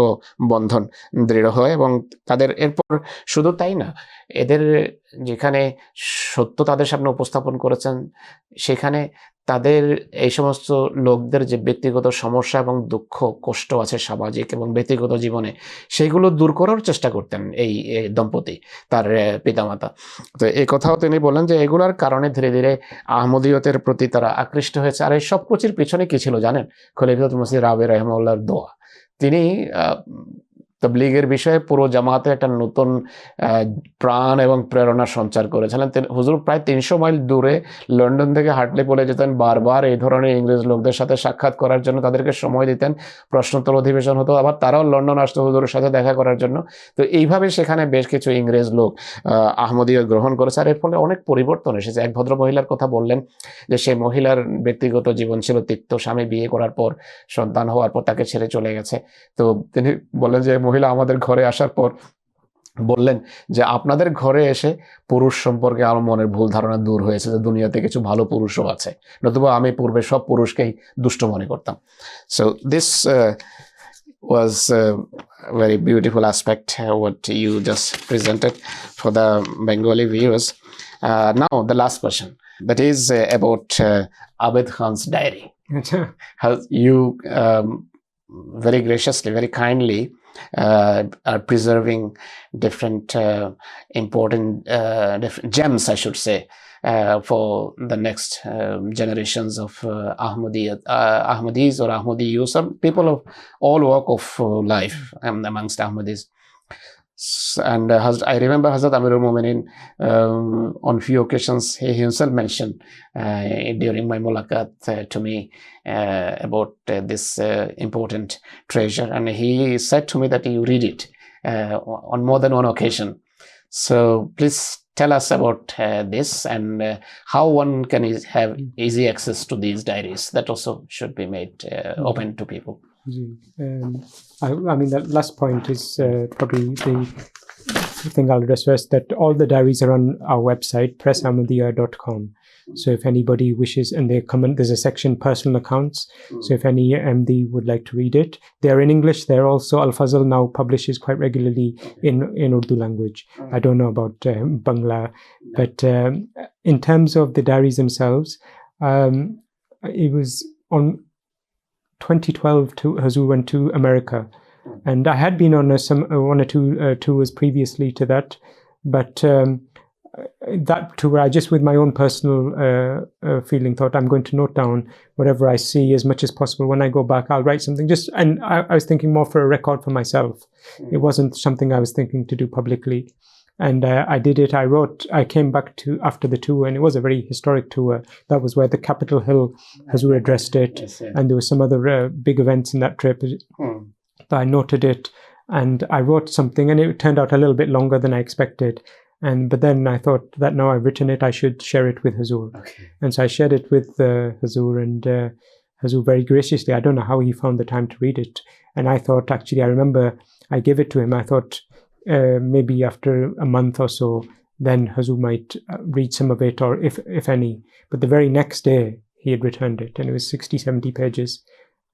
বন্ধন দৃঢ় হয় এবং তাদের এরপর শুধু তাই না, এদের যেখানে সত্য তাদের সামনে উপস্থাপন করেছেন সেখানে তাদের এই সমস্ত লোকদের যে ব্যক্তিগত সমস্যা এবং দুঃখ কষ্ট আছে সামাজিক এবং ব্যক্তিগত জীবনে, সেগুলো দূর করার চেষ্টা করতেন এই দম্পতি, তার পিতামাতা। তো এই কথাও তিনি বলেন যে এগুলোর কারণে ধীরে ধীরে আহমদীয়তের প্রতি তারা আকৃষ্ট হয়েছে। আর এই সব কিছুর পিছনে কি ছিল জানেন? খলিফাতুল মসিহ রাবে রহমাউল্লাহর দোয়া। তিনি তাবলীগের বিষয়ে পুরো জামাতে একটা নতুন প্রাণ এবং প্রেরণা সঞ্চার করেছিলেন। হুজুর প্রায় 300 মাইল দূরে লন্ডন থেকে হাঁটলে বলে যেতেন, বারবার এই ধরনের ইংরেজ লোকদের সাথে সাক্ষাৎ করার জন্য তাদেরকে সময় দিতেন, প্রশ্নোত্তর অধিবেশন হতো, আবার তারাও লন্ডন আসতো হুজুরের সাথে দেখা করার জন্য। তো এইভাবে সেখানে বেশ কিছু ইংরেজ লোক আহমদীয় গ্রহণ করেছে, আর এর ফলে অনেক পরিবর্তন এসেছে। এক ভদ্র মহিলার কথা বললেন যে সেই মহিলার ব্যক্তিগত জীবন ছিল তিক্ত, স্বামী বিয়ে করার পর সন্তান হওয়ার পর তাকে ছেড়ে চলে গেছে। তো তিনি বলেন যে মহিলা আমাদের ঘরে আসার পর বললেন যে আপনাদের ঘরে এসে পুরুষ সম্পর্কে আমার মনের ভুল ধারণা দূর হয়েছে, যে দুনিয়াতে কিছু ভালো পুরুষও আছে, নতুবা আমি পূর্বে সব পুরুষকেই দুষ্ট মনে করতাম। So this was a very beautiful aspect what you just presented for the Bengali viewers. Now the last question, that is about Abid Khan's diary. How you very graciously, very kindly are preserving different important different gems, I should say, for the next generations of Ahmadis or Ahmadi youth, some people of all walk of life amongst Ahmadis. And I remember Hazrat Amirul Mu'minin on few occasions he himself mentioned during my mulaqat to me about this important treasure, and he said to me that you read it on more than one occasion. So please tell us about this and how one can have easy access to these diaries. That also should be made open to people. I mean, that last point is probably the thing I'll address first, that all the diaries are on our website, pressahmadiyya.com. So if anybody wishes, and they comment, there's a section personal accounts. So if any MD would like to read it, they're in English. They're also, Al-Fazl now publishes quite regularly in Urdu language. I don't know about Bangla, but in terms of the diaries themselves, it was on 2012 Huzoor went to America, and I had been on one or two tours previously to that, but that tour I just, with my own personal feeling, thought I'm going to note down whatever I see as much as possible. When I go back, I'll write something, just, and I was thinking more for a record for myself. It wasn't something I was thinking to do publicly. And I did it. I came back to after the tour, and it was a very historic tour. That was where the Capitol Hill Huzoor addressed it. Yes, yeah. And there were some other big events in that trip. So I noted it, and I wrote something, and it turned out a little bit longer than I expected. But then I thought that now I've written it, I should share it with Huzoor. Okay. And so I shared it with Huzoor, and Huzoor very graciously, I don't know how he found the time to read it. And I thought, actually, I remember I gave it to him. I thought, maybe after a month or so, then Huzoor might read some of it, or if any. But the very next day, he had returned it, and it was 60, 70 pages,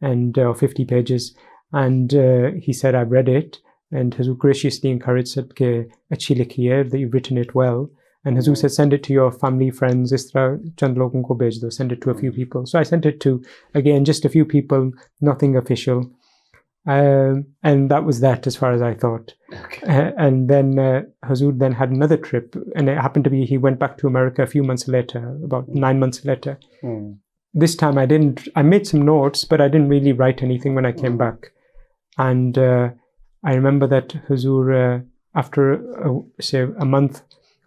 and 50 pages. And he said, I've read it. And Huzoor graciously encouraged, said, "Achhi likhi hai, that you've written it well." And Huzoor said, send it to your family, friends, is tarah chand logon ko bhej do, send it to a few people. So I sent it to, again, just a few people, nothing official. And that was that, as far as I thought. Okay. And then Huzoor then had another trip, and it happened to be he went back to America a few months later, about 9 months later. This time I made some notes, but I didn't really write anything when I came back. And I remember that Huzoor, after say a month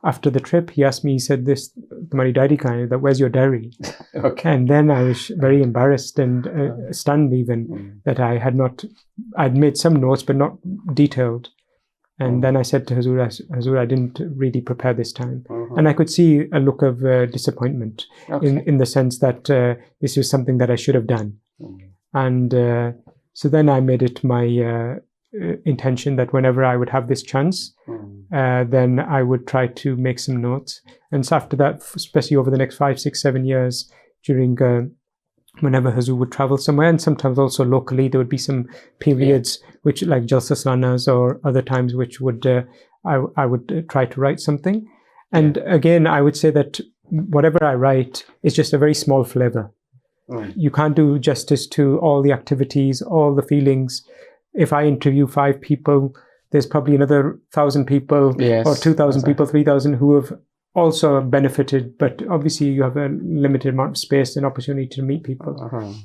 after the trip, he asked me, he said, "This, tumhari diary kahan hai? That, where's your diary?" Okay. And then I was very embarrassed and stunned even that I'd made some notes, but not detailed. And then I said to Huzoor, I didn't really prepare this time. And I could see a look of disappointment in the sense that this was something that I should have done. And so then I made it intention that whenever I would have this chance, then I would try to make some notes. And so after that, especially over the next 5, 6, 7 years, during whenever Huzoor would travel somewhere, and sometimes also locally, there would be some periods which, like Jalsa Salanas or other times, which would I would try to write something. And again, I would say that whatever I write is just a very small flavor. You can't do justice to all the activities, all the feelings. If I interview 5 people, there's probably another 1,000 people or 2,000 people, 3,000 who have also benefited, but obviously you have a limited amount of space and opportunity to meet people.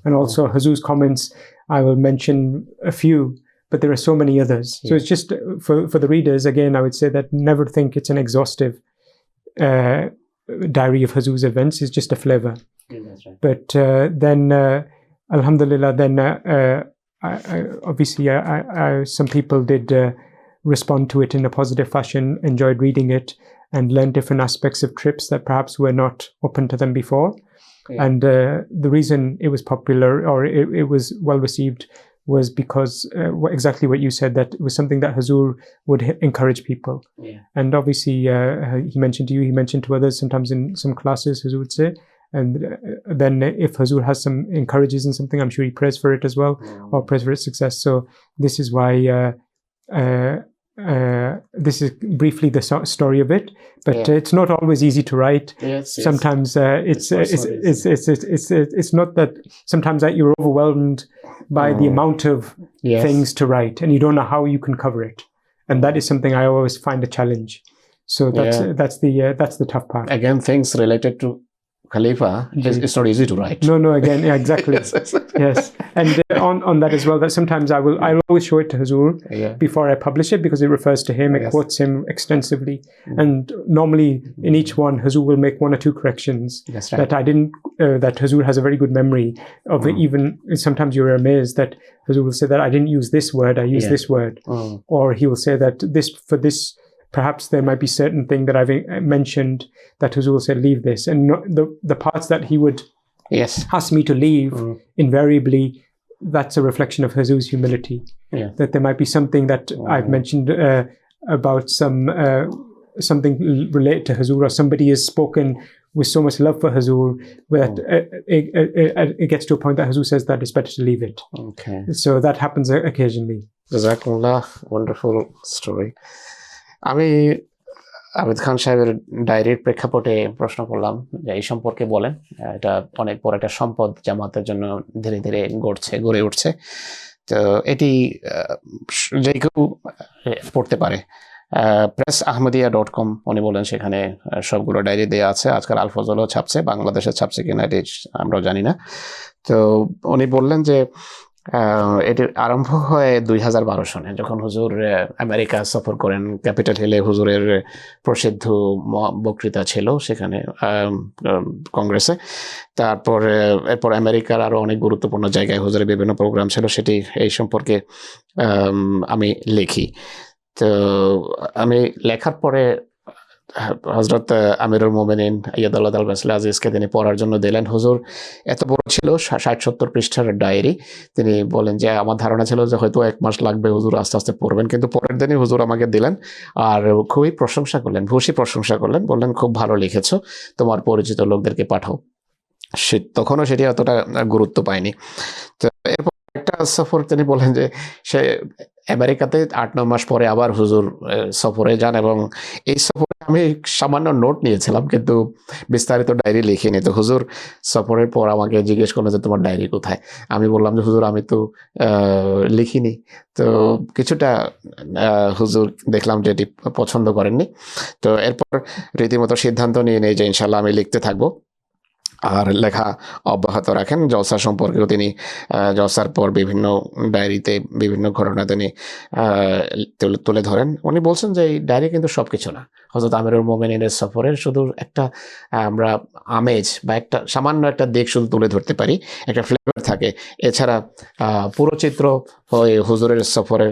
And also Huzoor's comments, I will mention a few, but there are so many others. So it's just for the readers, again, I would say that never think it's an exhaustive diary of Huzoor's events. It's just a flavor. That's right. But then, alhamdulillah, then obviously some people did respond to it in a positive fashion, enjoyed reading it, and learned different aspects of trips that perhaps were not open to them before. And the reason it was popular, or it was well received, was because exactly what you said, that it was something that Huzoor would encourage people. And obviously, he mentioned to you, he mentioned to others, sometimes in some classes, Huzoor would say. And then if Huzoor has some encourages in something, I'm sure he prays for it as well, or prays for its success. So this is why this is briefly the story of it, but it's not always easy to write. Sometimes it's not that. Sometimes that you're overwhelmed by the amount of things to write, and you don't know how you can cover it, and that is something I always find a challenge. So that's the tough part. Again, things related to Khalifa, it's not easy to write. No, again, exactly. Yes. And on that as well, that sometimes I'll always show it to Huzoor before I publish it, because it refers to him, it quotes him extensively. And normally in each one, Huzoor will make 1 or 2 corrections that I didn't, that Huzoor has a very good memory of. Even sometimes you're amazed that Huzoor will say that I didn't use this word, I used this word. Or he will say that for this, perhaps there might be certain thing that I've mentioned that Huzoor will say, leave this. And the parts that he would ask me to leave, invariably, that's a reflection of Huzoor's humility. That there might be something that I've mentioned about something related to Huzoor, or somebody has spoken with so much love for Huzoor, that it gets to a point that Huzoor says that it's better to leave it. So that happens occasionally. Jazakumullah, wonderful story. আমি আবিদ খান সাহেবের ডায়েরির প্রেক্ষাপটে প্রশ্ন করলাম যে এই সম্পর্কে বলেন। এটা অনেক বড় একটা সম্পদ জামাতের জন্য ধীরে ধীরে গড়ে উঠছে। তো এটি যে কেউ পড়তে পারে। press-ahmadiyya.com উনি বলেন সেখানে সবগুলো ডায়েরি দেওয়া আছে। আজকাল আল-ফজলও ছাপছে, বাংলাদেশে ছাপছে কিনা এটি আমরাও জানি না। তো উনি বললেন যে এটির আরম্ভ হয় 2012 সনে, যখন হুজুর আমেরিকা সফর করেন। ক্যাপিটাল হিলে হুজুরের প্রসিদ্ধ বক্তৃতা ছিল সেখানে কংগ্রেসে। এরপর আমেরিকার আরো অনেক গুরুত্বপূর্ণ জায়গায় হুজুরের বিভিন্ন প্রোগ্রাম ছিল, সেটি এই সম্পর্কে আমি লিখি। তো আমি লেখার পরে হযরত আমিরুল মুমিনিন আইয়াদাল্লাহু তাআলা বাসিল আজিজকে তিনি পড়ার জন্য দিলেন। হুজুর এত বড় ছিল, 60-70 পৃষ্ঠার ডায়েরি। তিনি বলেন যে আমার ধারণা ছিল যে হয়তো 1 মাস লাগবে, হুজুর আস্তে আস্তে পড়বেন। কিন্তু পরের দিনই হুজুর আমাকে দিলেন, আর খুবই প্রশংসা করলেন, ভূয়সী প্রশংসা করলেন। বললেন খুব ভালো লিখেছো, তোমার পরিচিত লোকদেরকে পাঠাও। তখনও সেটি অতটা গুরুত্ব পায়নি। তো এরপর একটা সফর তিনি বলেন যে সে আমেরিকাতে 8-9 মাস পরে আবার হুজুর সফরে যান, এবং এই সফরে আমি সামান্য নোট নিয়েছিলাম, কিন্তু বিস্তারিত ডায়েরি লিখিনি। তো হুজুর সফরের পর আমাকে জিজ্ঞেস করলেন যে তোমার ডায়েরি কোথায়। আমি বললাম যে হুজুর আমি তো লিখিনি। তো কিছুটা হুজুর দেখলাম যে এটি পছন্দ করেননি। তো এরপর রীতিমতো সিদ্ধান্ত নিয়ে নেই যে ইনশাল্লাহ আমি লিখতে থাকবো, আর লেখা অব্যাহত রাখেন। জলসা সম্পর্কেও তিনি জলসার পর বিভিন্ন ডায়েরিতে বিভিন্ন ঘটনা তিনি তুলে ধরেন। উনি বলছেন যে এই ডায়েরি কিন্তু সবকিছু না, হযরত আমিরুল মুমিনিনের সফরের শুধু একটা আমরা আমেজ বা একটা সামান্য একটা দিক শুধু তুলে ধরতে পারি, একটা ফ্লেভার থাকে। এছাড়া পুরো চিত্র ওই হুজুরের সফরের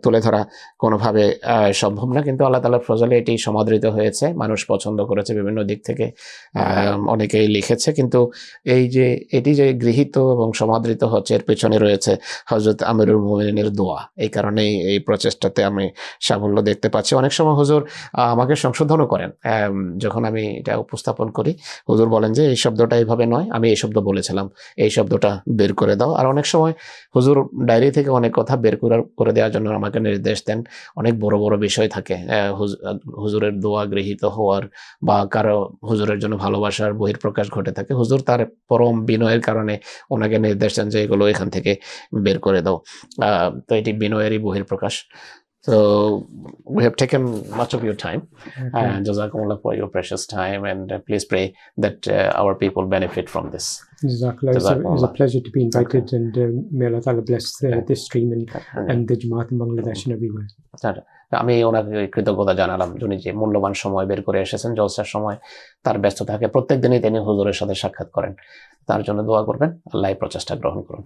তুলে ধরা কোনোভাবে সম্ভব না, কিন্তু আল্লাহ তাআলার ফজলে এটি সমাদৃত হয়েছে, মানুষ পছন্দ করেছে, বিভিন্ন দিক থেকে অনেকেই লিখেছে। কিন্তু এই যে এটি যে গৃহীত এবং সমাদৃত হচ্ছে, এর পেছনে রয়েছে হযরত আমিরুল মুমিনিনের দোয়া। এই কারণেই এই প্রচেষ্টাতে আমি সাফল্য দেখতে পাচ্ছি। অনেক সময় হুজুর আমাকে সংশোধনও করেন যখন আমি এটা উপস্থাপন করি। হুজুর বলেন যে এই শব্দটা এইভাবে নয়, আমি এই শব্দ বলেছিলাম, এই শব্দটা বের করে দাও। আর অনেক সময় হুজুর ডায়েরি থেকে অনেক কথা বের করে দেওয়ার জন্য আমাকে নির্দেশ দেন। অনেক বড় বড় বিষয় থাকে হুজুরের দোয়া গৃহীত হওয়ার বা কারো হুজুরের জন্য ভালোবাসার বহিঃপ্রকাশ ঘটে থাকে। হুজুর তার পরম বিনয়ের কারণে ওনাকে নির্দেশ দেন যে এগুলো এখান থেকে বের করে দাও। তো এটি বিনয়েরই বহিঃপ্রকাশ। So we have taken much of your time. Jazakumullah for your precious time, and please pray that our people benefit from this. Jazakallah. It was a pleasure to be invited, and may Allah Ta'ala bless this stream and the Jamaat in Bangladesh and everywhere. আমি ওনাকে কৃতজ্ঞতা জানালাম, যিনি যে মূল্যবান সময় বের করে এসেছেন। জলসার সময় তার ব্যস্ত থাকে, প্রত্যেক দিনই তিনি হুজুরের সাথে সাক্ষাৎ করেন। তার জন্য দোয়া করবেন, আল্লাহ এই প্রচেষ্টা গ্রহণ করুন।